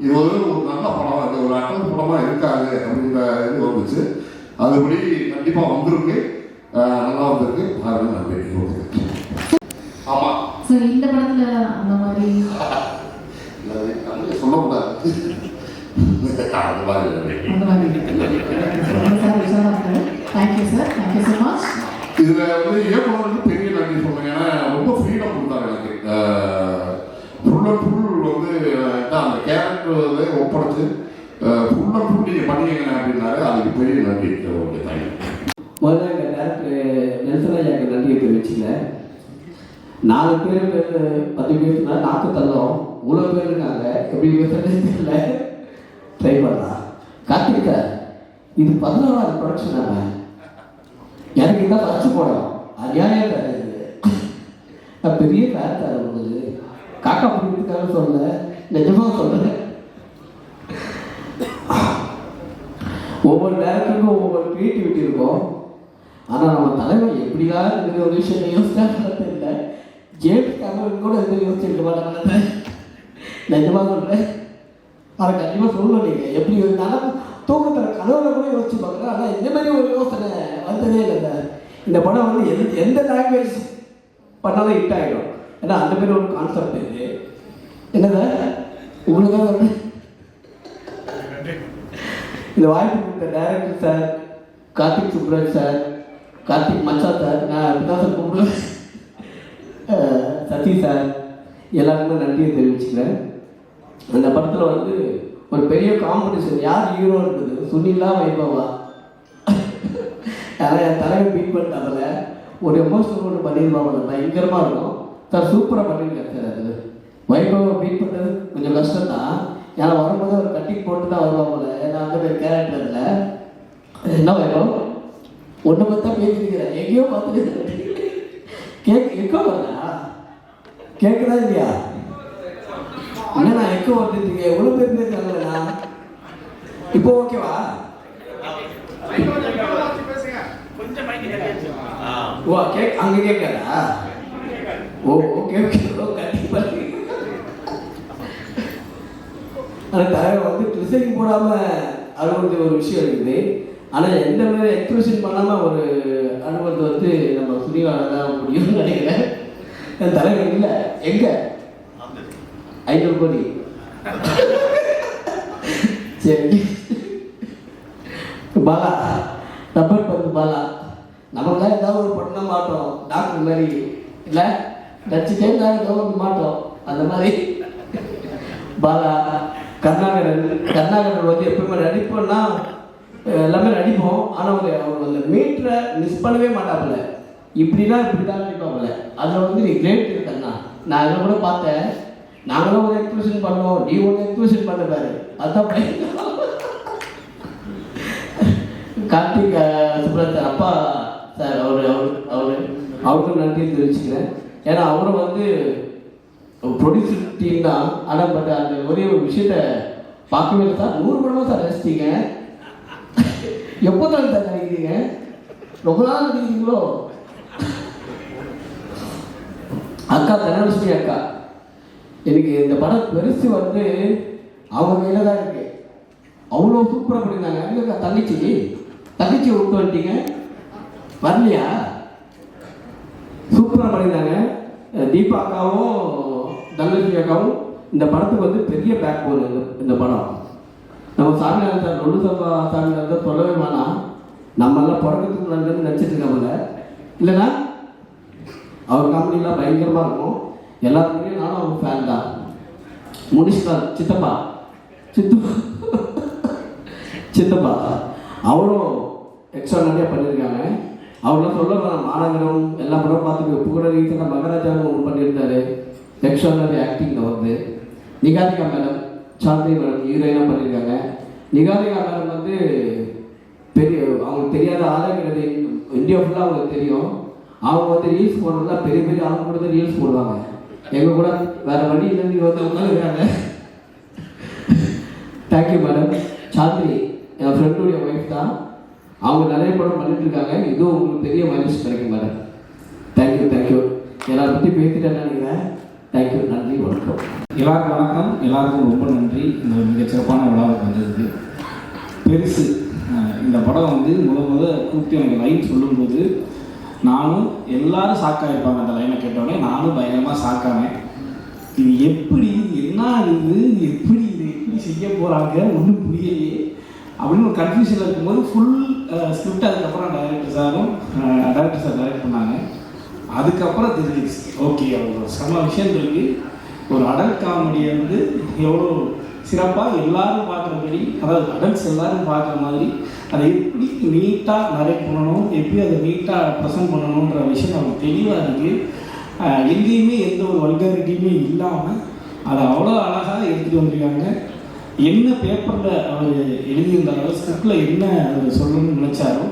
Speaker 9: இது ஒரு நல்ல படம், அது ஒரு அட்டல் படமாக இருக்காது அப்படின்ற இது வந்துச்சு. அதுபடி கண்டிப்பாக வந்திருக்கு, நல்லா வந்திருக்கு. அது நன்றி. ஆமாம்
Speaker 2: சார் இந்த படத்துல அந்த மாதிரி
Speaker 9: சொல்லக்கூடாது.
Speaker 2: அந்த மாதிரி சார் விஷயம் இருக்காரு. Thank you sir, thank you so much.
Speaker 9: இதில் வந்து இயக்குனருக்கு பெரிய நன்றி சொன்னேன். ஏன்னா ரொம்ப ஃப்ரீடம் கொடுத்தாரு எனக்கு. ஃபுல் அண்ட் ஃபுல் வந்து அந்த கேரக்டர் வந்து ஒப்படைச்சு ஃபுல் அண்ட் ஃபுல் நீங்கள் பண்ணிங்க அப்படின்னாரு. அதுக்கு பெரிய நன்றி. Okay, thank you.
Speaker 10: முதல்ல எங்கள் டேரக்டர் நெல்சன் ஐயாவுக்கு நன்றியை தெரிவிச்சுங்க. 4 பேர் 10 பேர் நாக்கு தள்ளோம், இவ்வளோ பேர் இருக்காங்க, எப்படி தெரியல, ட்ரை பண்ணலாம். கார்த்திகா இது 14வது ப்ரொடக்ஷன். எனக்கு இதான் ஃபஸ்ட்டு படம், அநியாயம் தராது. நான் பெரிய ஃபேன் தர உங்களுக்கு காக்கா பிடிக்கிறதுக்காக சொல்ல, நிஜமாக சொல்கிறேன். ஒவ்வொரு டேரக்டருக்கும் ஒவ்வொரு கிரியேட்டிவிட்டி இருக்கும். ஆனால் நம்ம தலைவர் எப்படிதான் இருக்கிற ஒரு விஷயம் யோசிச்சா தெரியல. ஜேம்ஸ் கேமரன் கூட எந்த யோசிச்சுட்டு மாட்டாங்க. நிஜமாக சொல்கிறேன், அதை கண்டிப்பாக சொல்லணும். நீங்கள் எப்படி இருந்தாலும் தூக்கத்தில் கனவுல கூட யோசிச்சு பார்க்குறேன். ஆனால் இந்த மாதிரி ஒரு யோசனை வந்ததே இல்லை. இந்த படம் வந்து எந்த லாங்குவேஜ் பண்ணாலும் ஹிட் ஆகிடும். ஏன்னா அந்த மாதிரி ஒரு கான்செப்ட் இது. என்னது உங்களுக்கு தான் சொல்கிறேன். இந்த வாய்ப்பு கொடுத்த director sir, Karthik Subbaraj sir, Karthik மச்சா சார், நான் அப்படிதான் சார் கூப்பிடுவேன், சசி சார், எல்லாருக்குமே நன்றியை தெரிவிச்சுக்கிறேன். அந்த படத்தில் வந்து ஒரு பெரிய காம்படிஷன், யார் ஹீரோ இருக்குது, சுனிலா வைபவா. ஆனால் என் தலைமை பீட் பண்ணிட்டாங்கல்ல, ஒரு எமோஷனல் ஒன்று பண்ணியிருப்பாங்க, பயங்கரமாக இருக்கும் சார். சூப்பராக பண்ணியிருக்கேன் சார். அது வைபவ பீட் பண்ணுறது கொஞ்சம் கஷ்டம் தான். ஏன்னா வரும்போது ஒரு கட்டிங் போட்டு தான் வருவாங்கல்ல. ஏன்னா அந்த மாதிரி கேரக்டரில் என்ன வைபவம் ஒன்று பார்த்தா பேசிக்கிறேன், எங்கேயோ பார்த்துட்டு எக்கோ வரா, கேட்குதா இல்லையா? இல்லைண்ணா எக்கோ வந்துருக்கீங்க, எவ்வளோ பேர் பேசுறாங்கண்ணா. இப்போ ஓகேவா? ஓ அங்கே கேட்காதா? ஓ ஓகே ஓகே, கண்டிப்பாக. அந்த தலைவர் வந்து ட்ரெஸ்ஸிங் போடாமல் அனுபவத்து ஒரு விஷயம் இருக்குது. ஆனால் எந்த மாதிரி எக்ஸ்பிரஷன் பண்ணாமல் ஒரு அனுபவத்தை வந்து நம்ம சுனிலால தான் முடியும்னு நினைக்கிறேன். என் தலைவர் இல்லை எங்கே 500 கோடி. சரி பாலா, ரப்பர் பந்து பாலா, நமக்குலாம் ஏதாவது ஒரு பண்ண மாட்டோம். டாக்டர் மாதிரி இல்லை, நச்சுட்டே ஏதாவது மாட்டோம். அந்த மாதிரி பாலா, கருணாகரன் வந்து எப்பவுமே நடிப்போம்னா எல்லாமே நடிப்போம். ஆனால் அவங்க அந்த மீட்டரை மிஸ் பண்ணவே மாட்டாப்புல. இப்படிதான் நடிப்பாப்புல. அதில் வந்து நீ கிரேட் இருக்கண்ணா. நான் அதில் கூட பார்த்தேன். நாங்களும் ஒரு எக்ஸ்பிரஷன் பண்ணோம், நீ ஒரு எக்ஸ்பிரஷன் பண்ண பாரு. அதுதான் கார்த்திக் சுப்ராஜ் அப்பா சார், அவருக்கும் நன்றி தெரிவிச்சுக்கிறேன். ஏன்னா அவரும் வந்து ப்ரொடியூசர் டீம் தான். ஆனால் பட் அந்த ஒரே ஒரு விஷயத்த பார்க்கவே இல்லை சார். 100 படமாக சார் ரசிச்சிங்க. எப்போ தான் சார் நினைக்கிறீங்க? ரொம்ப நாள் நினைக்கிறீங்களோ? அக்கா தனலட்சுமி அக்கா, எனக்கு இந்த படம் பெருசு வந்து அவங்க கையில் தான் இருக்கு. அவ்வளோ சூப்பராக பண்ணியிருந்தாங்க. எங்கக்கா தங்கச்சி விட்டு வந்துட்டீங்க, வரலையா? சூப்பராக பண்ணியிருந்தாங்க. தீபா அக்காவும் தனலட்சுமி அக்காவும் இந்த படத்துக்கு வந்து பெரிய பேக் போகுது. இந்த படம் நம்ம சாமியார் சார், நொண்டு சம்பா சாமியார் சார் சொல்லவே வேணாம். நம்மளாம் பிறக்கிறதுக்கு நல்லதுன்னு நினச்சிட்டு இருக்காங்க இல்லைன்னா. அவர் காமெடிலாம் பயங்கரமாக இருக்கும். எல்லாத்துக்குமே நானும் அவங்க ஃபேன் தான். முனிஷ்காந்த் சித்தப்பா அவரும் எக்ஸ்ட்ரானரியாக பண்ணியிருக்காங்க. அவர்லாம் சொல்லலாம் மாநகரம் எல்லா படம் பார்த்துட்டு புகழ ரீதியாக மகாராஜாவும் ஒன்று பண்ணியிருந்தாரு எக்ஸ்ட்ரானரி ஆக்டிங்கில் வந்து. நிகாதிகா மேடம் சாந்தி மேடம் ஹீரோயினாக பண்ணியிருக்காங்க. நிகாதிகா மேடம் வந்து பெரிய அவங்களுக்கு தெரியாத ஆளுங்கிறது இந்தியா ஃபுல்லாக அவங்களுக்கு தெரியும். அவங்க வந்து ரீல்ஸ் போடுறதுல பெரிய பெரிய அவங்க கூட தான் ரீல்ஸ் போடுவாங்க. எங்கள் கூட வேறு வழி இல்லைன்னு வந்து உட்காந்துருக்காங்க. Thank you madam. சாந்தினி என் ஃப்ரெண்டுடைய ஒய்ஃப் தான். அவங்க நிறைய படம் பண்ணிட்டு இருக்காங்க. இதுவும் உங்களுக்கு பெரிய மைனஸ் கிடைக்கும் மேடம். தேங்க்யூ எல்லாரும் பற்றி பேசிட்டேன்னு நினைக்கிறேன். தேங்க்யூ, நன்றி, வணக்கம்.
Speaker 11: எல்லாருக்கும் வணக்கம். எல்லாருக்கும் ரொம்ப நன்றி இந்த மிகச்சிறப்பான விழாவுக்கு வந்ததுக்கு. பெருசு இந்த படம் வந்து கூப்பிட்டு எனக்கு லைன் சொல்லும்போது நானும் எல்லாரும் ஷாக்காகிருப்பாங்க. அந்த லைனை கேட்டோடனே நானும் பயங்கரமாக ஷாக்கானேன். இது எப்படி என்ன இது எப்படி செய்ய போகிறாங்க ஒன்றும் புரியலையே அப்படின்னு ஒரு கன்ஃபியூஷனில் இருக்கும்போது ஃபுல் ஸ்கிரிப்ட் அதுக்கப்புறம் டைரக்டர் சார் டைரக்ட் பண்ணாங்க. அதுக்கப்புறம் தெரிஞ்சிச்சு ஓகே அவங்க செம விஷயம் இருக்குது. ஒரு அடல்ட் காமெடியை வந்து எவ்வளோ சிறப்பாக எல்லாரும் பார்க்குறபடி, அதாவது அடல்ட்ஸ் எல்லாரும் பார்க்குற மாதிரி அதை எப்படி நீட்டாக நரேட் பண்ணணும், எப்படி அதை நீட்டாக ப்ரெசென்ட் பண்ணணுன்ற விஷயம் நமக்கு தெளிவாக இருக்குது. எங்கேயுமே எந்த ஒரு வல்காரிட்டியுமே இல்லாமல் அதை அவ்வளோ அழகாக எடுத்துகிட்டு வந்திருக்காங்க. என்ன பேப்பரில் அவர் எழுதியிருந்தாரோ ஸ்கிரிப்டில் என்ன அவர் சொல்லணும்னு நினச்சாரோ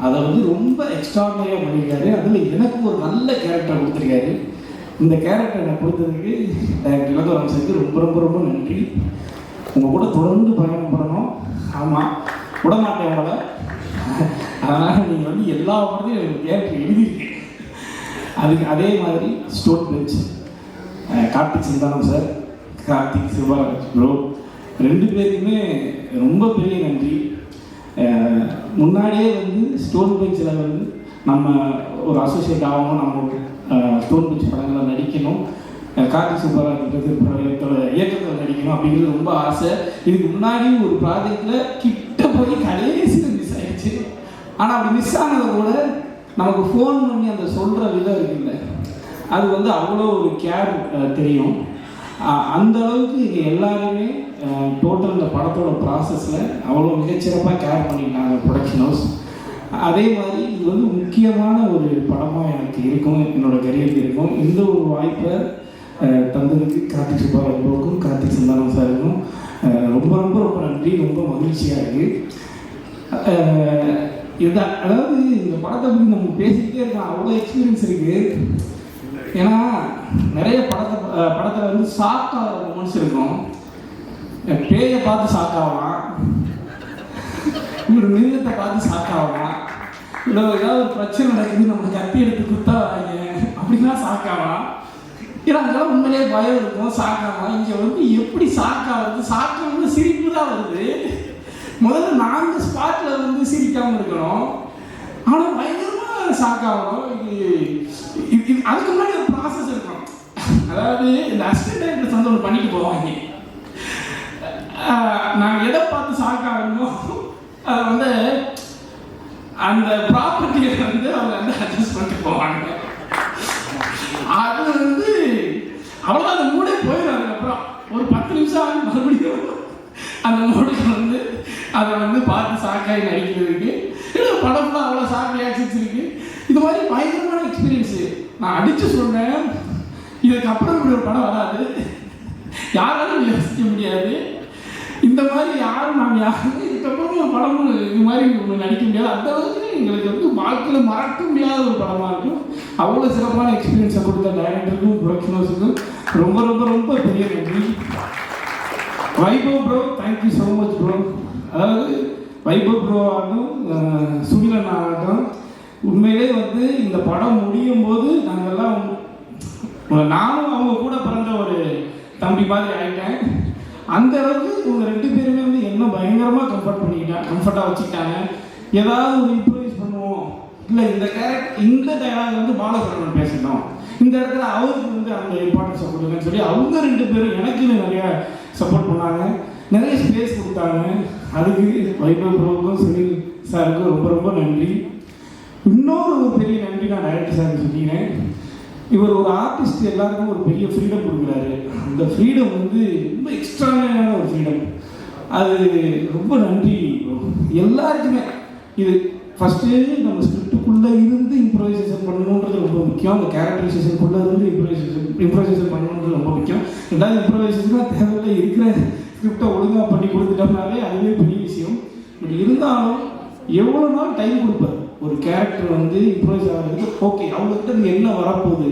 Speaker 11: அதை வந்து ரொம்ப எக்ஸ்ட்ராடனரியாக பண்ணியிருக்காரு. அதில் எனக்கு ஒரு நல்ல கேரக்டர் கொடுத்துருக்காரு. இந்த கேரக்டர் எனக்கு கொடுத்ததுக்கு இளங்கோவன் சாருக்கு ரொம்ப ரொம்ப ரொம்ப நன்றி. உங்கள் கூட தொடர்ந்து பயணம் பண்ணணும். ஆமாம், விடமாட்டேன் உங்களை. அதனால் நீங்கள் வந்து எல்லா படத்தையும் எனக்கு கேரக்டர் எழுதியிருக்கீங்க. அதுக்கு அதே மாதிரி Stone Bench Karthik Santhanam sir, Karthik Sivaraj bro ரெண்டு பேருக்குமே ரொம்ப பெரிய நன்றி. முன்னாடியே வந்து ஸ்டோன் பெஞ்சில் வந்து நம்ம ஒரு அசோசியேட் ஆகணும், நம்ம ஸ்டோன் பெஞ்ச் படங்களை நடிக்கணும், கார்த்திக் சுப்பராஜோட இயக்கத்தில் நடிக்கணும் அப்படிங்கிறது ரொம்ப ஆசை. இதுக்கு முன்னாடி ஒரு ப்ராஜெக்டில் கிட்ட போய் கடைசியில் மிஸ் ஆகிடுச்சு. ஆனால் அப்படி மிஸ் ஆனதை கூட நமக்கு ஃபோன் பண்ணி அந்த சொல்கிற விதம் இருக்குல்ல, அது வந்து அவ்வளோ ஒரு கேர் தெரியும். அந்த அளவுக்கு இங்கே எல்லாருமே டோட்டல் இந்த படத்தோட ப்ராசஸில் அவ்வளோ மிகச்சிறப்பாக கேர் பண்ணியிருக்காங்க ப்ரொடக்ஷன் ஹவுஸ். அதே மாதிரி இது வந்து முக்கியமான ஒரு படமாக எனக்கு இருக்கும், என்னோடய கரியருக்கு இருக்கும். இந்த ஒரு வாய்ப்பை தந்ததுக்கு கார்த்திக் சுப்பராஜுக்கும் கார்த்திக் சந்தானம் சாருக்கும் ரொம்ப ரொம்ப ரொம்ப நன்றி. ரொம்ப மகிழ்ச்சியாக இருக்குது. இதுதான், அதாவது இந்த படத்தை பற்றி நம்ம பேசிக்கிட்டே இருக்கோம், அவ்வளோ எக்ஸ்பீரியன்ஸ் இருக்குது. ஏன்னா நிறைய படத்தில் வந்து ஷாக் ஆகிற மொமெண்ட்ஸ் இருக்கும். பேயை பார்த்து ஷாக் ஆகலாம், ஒரு மிருகத்தை பார்த்து ஷாக் ஆகலாம், இல்லை ஏதாவது ஒரு பிரச்சனை நடக்குது நம்ம கத்தி எடுத்து குத்தா வராங்க அப்படின்னா ஷாக் ஆகலாம். ஏன்னா அதெல்லாம் உண்மையிலேயே பயம் இருக்கும், ஷாக் ஆகலாம். இங்கே வந்து எப்படி ஷாக் ஆகுது, ஷாக் ஆகுது சிரிப்பு தான் வருது. முதல்ல நாங்கள் ஸ்பாட்டில் வந்து சிரிக்காமல் இருக்கணும், ஆனால் பயங்கரமாக ஷாக் ஆகணும். இது அதுக்கு முன்னாடி ஒரு ப்ராசஸ் இருக்கும். அதாவது இந்த அசிஸ்டன்ட் டைரக்டர்ஸ் வந்து ஒன்று பண்ணிட்டு போவாங்க. நாங்கள் எதை பார்த்து ஷாக் ஆகணும் அதை வந்து அந்த ப்ராப்பர்ட்டியை வந்து அவங்க வந்து அட்ஜஸ்ட் பண்ணிட்டு போவாங்க. அது வந்து அவ்வளோ அந்த மூடே போயிடும். அதுக்கப்புறம் ஒரு 10 நிமிஷம் ஆகி மறுபடியும் அந்த மூடுக்கு வந்து அதை வந்து பார்த்து ஷாக்காகி நடிக்கிறதுக்கு இல்லை படம் தான் அவ்வளோ ஷாக் ரியாக்ஷன்ஸ் இருக்குது. இது மாதிரி பயங்கரமான எக்ஸ்பீரியன்ஸு. நான் அடித்து சொன்னேன், இதுக்கப்புறம் இப்படி ஒரு படம் வராது, யாராலும் யோசிக்க முடியாது. இந்த மாதிரி யாரும் நாங்கள் யாரும் இதுக்கப்புறம் ஒரு படமும் இது மாதிரி நடிக்க முடியாது. அந்த அளவுக்கு எங்களுக்கு வந்து வாழ்க்கையில் மறக்க முடியாத ஒரு படமாக இருக்கும். அவ்வளோ சிறப்பான எக்ஸ்பீரியன்ஸை கொடுத்த டைரக்டருக்கும் ப்ரொடக்ஷன் ஹவுஸுக்கும் ரொம்ப ரொம்ப ரொம்ப பெரிய நன்றி. Vaibhav bro, thank you so much bro. அதாவது வைபவ் ப்ரோ ஆகட்டும், சுகிலன் ஆகட்டும், உண்மையிலே வந்து இந்த படம் முடியும் போது நாங்கள்லாம் நானும் அவங்க கூட பிறந்த ஒரு தம்பி மாதிரி ஆகிட்டேன். அந்த அளவுக்கு இவங்க 2 பேருமே வந்து என்ன பயங்கரமாக கம்ஃபர்ட்டாக வச்சுக்கிட்டாங்க. ஏதாவது ஒரு இம்ப்ரூவைஸ் பண்ணுவோம், இல்லை இந்த டைலாக் வந்து பாலசரவணன் பேசணும், இந்த இடத்துல அவருக்கு வந்து அந்த இம்பார்ட்டன்ஸை கொடுங்கன்னு சொல்லி அவங்க 2 பேரும் எனக்கு நிறையா சப்போர்ட் பண்ணாங்க, நிறைய ஸ்பேஸ் கொடுத்தாங்க. அதுக்கு வைபவ் ப்ரோவுக்கும் சுனில் சாருக்கும் ரொம்ப ரொம்ப நன்றி. இன்னொரு ஒரு பெரிய நன்றி நான் டைரக்டர் சாருக்கு சொல்லிக்கிறேன். இவர் ஒரு ஆர்டிஸ்ட் எல்லாருக்கும் ஒரு பெரிய ஃப்ரீடம் கொடுக்குறாரு. அந்த அந்த ஃப்ரீடம் வந்து ரொம்ப எக்ஸ்ட்ரான ஒரு ஃப்ரீடம். அது ரொம்ப நன்றி எல்லாருக்குமே. இது ஃபஸ்ட்டு நம்ம ஸ்கிரிப்டுக்குள்ளே இருந்து இம்ப்ரோவைசேஷன் பண்ணணுன்றது ரொம்ப முக்கியம். அந்த கேரக்டரைசேஷனுக்குள்ளே இருந்து இம்ப்ரோவைசேஷன் பண்ணணுன்றது ரொம்ப முக்கியம். ரெண்டாவது இம்ப்ரோவைசேஷனாக தேவையில்லை, இருக்கிற ஸ்கிரிப்டை ஒழுங்காக பண்ணி கொடுத்துட்டோம்னாலே அதுவே பெரிய விஷயம். பட் இருந்தாலும் எவ்வளோ நாள் டைம் கொடுப்பார் ஒரு கேரக்டர் வந்து இம்ப்ரோவைஸ் ஆகிறதுக்கு. ஓகே, அவங்ககிட்ட என்ன வரப்போகுது,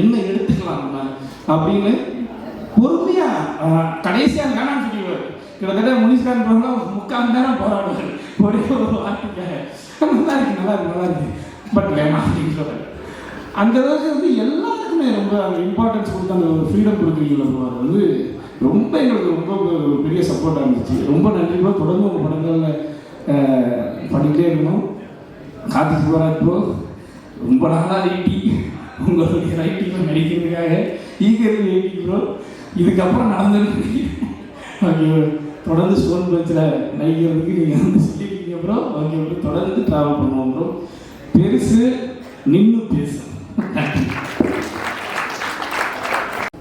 Speaker 11: என்ன எடுத்துக்கலாம் நம்ம அப்படின்னு பொறுமையாக கடைசியாக வேணாம்னு சொல்லிடுவார். கிட்டத்தட்ட முனிஸ்கான் ப்ரோலாம் 3/4 நேரம் போராடுவார் ஒரே ஒரு வார்த்தைக்காக. நல்லா இருக்கு பட் வேணாம் அப்படின்னு சொல்கிறார். அந்த அளவுக்கு வந்து எல்லாருக்குமே ரொம்ப அந்த இம்பார்ட்டன்ஸ் கொடுத்து அந்த ஒரு ஃப்ரீடம் கொடுக்குறீங்களா ப்ரோ, அது வந்து ரொம்ப எங்களுக்கு ரொம்ப ஒரு பெரிய சப்போர்ட்டாக இருந்துச்சு. ரொம்ப நன்றி ப்ரோ. தொடர்ந்து உங்கள் படங்களில் பண்ணிகிட்டே இருக்கணும். கார்த்திக் சுப்ராஜ் ப்ரோ ரொம்ப நாளாக வெயிட்டி, உங்களுடைய ரைட்டிங்கில் நடிக்கிறதுக்காக ஈகர் வெயிட்டி ப்ரோ. இதுக்கப்புறம் நடந்துருக்கு ஓகே, தொடர்ந்து ஸ்டோன் பஞ்சில் நடிக்கிறதுக்கு நீங்கள் வந்து சொல்லியிருக்கீங்க ப்ரோ. ஓகே ப்ரோ, தொடர்ந்து ட்ராவல் பண்ணுவோம் ப்ரோ. பெருசு நின்று பேசும்.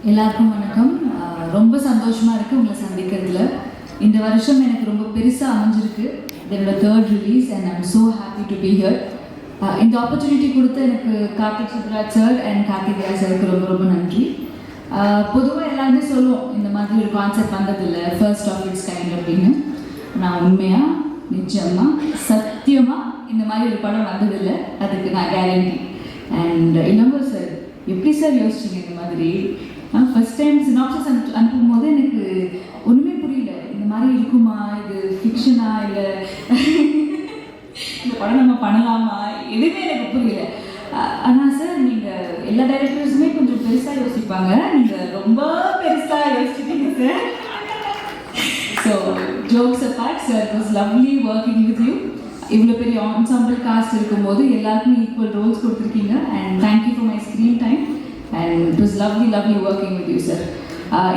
Speaker 12: எல்லாருக்கும் வணக்கம். ரொம்ப சந்தோஷமாக இருக்குது உங்களை சந்திக்கிறதுல. இந்த வருஷம் எனக்கு ரொம்ப பெருசாக அமைஞ்சிருக்கு. என்னோட 3rd release and I'm so happy to be here. இந்த ஆப்பர்ச்சுனிட்டி கொடுத்த எனக்கு கார்த்திக் சுப்ராஜ் சார் அண்ட் கார்த்திக் ராஜ் சாருக்கு ரொம்ப ரொம்ப நன்றி. பொதுவாக எல்லாருமே சொல்லுவோம் இந்த மாதிரி ஒரு கான்செப்ட் வந்ததில்லை, ஃபர்ஸ்ட் ஆஃப் இட்ஸ் கைண்ட் அப்படின்னு. நான் உண்மையாக நிச்சயமாக சத்தியமாக இந்த மாதிரி ஒரு படம் வந்ததில்லை, அதுக்கு நான் கேரண்டி. அண்ட் இன்னொரு சார், எப்படி சார் யோசிச்சிங்க இந்த மாதிரி? ஃபர்ஸ்ட் டைம் சினாப்சிஸ் அனுப்பும் போது எனக்கு ஒன்றுமே புரியல. இந்த மாதிரி இருக்குமா, இது ஃபிக்ஷனா, இல்லை இந்த படம் நம்ம பண்ணலாமா, எதுவுமே எனக்கு புரியல. ஆனால் சார் நீங்கள் எல்லா டைரக்டர்ஸுமே கொஞ்சம் பெருசாக யோசிப்பாங்க, நீங்கள் ரொம்ப பெருசாக யோசிச்சிட்டீங்க sir. So jokes apart sir, it was lovely working with you. இவ்வளோ பெரிய ஆன்சாம்பிள் காஸ்ட் இருக்கும்போது எல்லாருக்குமே ஈக்குவல் ரோல்ஸ் கொடுத்துருக்கீங்க. And thank you for my screen time and it was lovely working with you sir.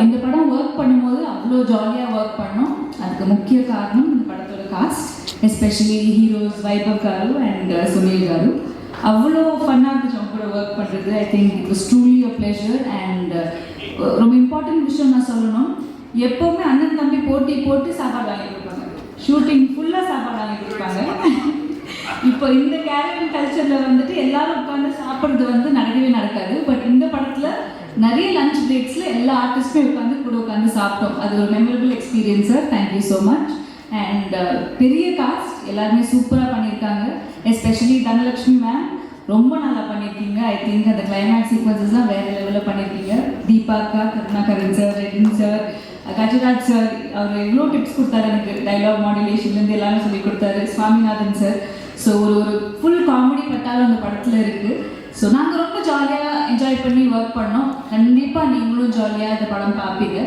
Speaker 12: இந்த படம் ஒர்க் பண்ணும்போது அவ்வளோ ஜாலியாக ஒர்க் பண்ணோம். அதுக்கு முக்கிய காரணம் இந்த படத்தோட cost, especially heroes Vaibhav car and Sunil car. அவ்வளோ ஃபன்னாக இருந்துச்சு அவங்க கூட ஒர்க் பண்ணுறது. I think it was truly a pleasure. And ரொம்ப இம்பார்ட்டன்ட் விஷயம் நான் சொல்லணும், எப்போவுமே அண்ணன் தம்பி போட்டி போட்டு சாப்பாடு வாங்கி கொடுப்பாங்க, ஷூட்டிங் ஃபுல்லாக சாப்பாடு வாங்கி கொடுப்பாங்க. இப்போ இந்த கேரக்டர் கல்ச்சரில் வந்துட்டு எல்லாரும் உட்காந்து சாப்பிட்றது வந்து நடக்கவே நடக்காது. பட் இந்த படத்தில் நிறைய லஞ்ச் பிரேக்ஸில் எல்லா ஆர்டிஸ்ட்டுமே உட்காந்து கூட உட்காந்து சாப்பிட்டோம். அது ஒரு memorable experience sir. Thank you so much. And பெரிய காஸ்ட் எல்லாருமே சூப்பராக பண்ணியிருக்காங்க. எஸ்பெஷலி தனலக்ஷ்மி மேம் ரொம்ப நல்லா பண்ணியிருக்கீங்க. ஐ திங்க் அந்த கிளைமேக்ஸ் சீக்வன்சஸ்லாம் வேறு லெவலில் பண்ணியிருக்கீங்க. தீபாக்கா, Karunakaran sir, Redin sir, Gajaraj sir, அவர் எவ்வளோ டிப்ஸ் கொடுத்தாரு எனக்கு, டைலாக் மாடுலேஷன்லேருந்து எல்லாமே சொல்லி கொடுத்தாரு. சுவாமிநாதன் சார். ஸோ ஒரு ஃபுல் காமெடி பட்டாலும் அந்த படத்தில் இருக்குது. ஸோ நாங்கள் ரொம்ப ஜாலியாக என்ஜாய் பண்ணி ஒர்க் பண்ணோம். கண்டிப்பாக நீங்களும் ஜாலியாக இந்த படம் பார்ப்பீங்க.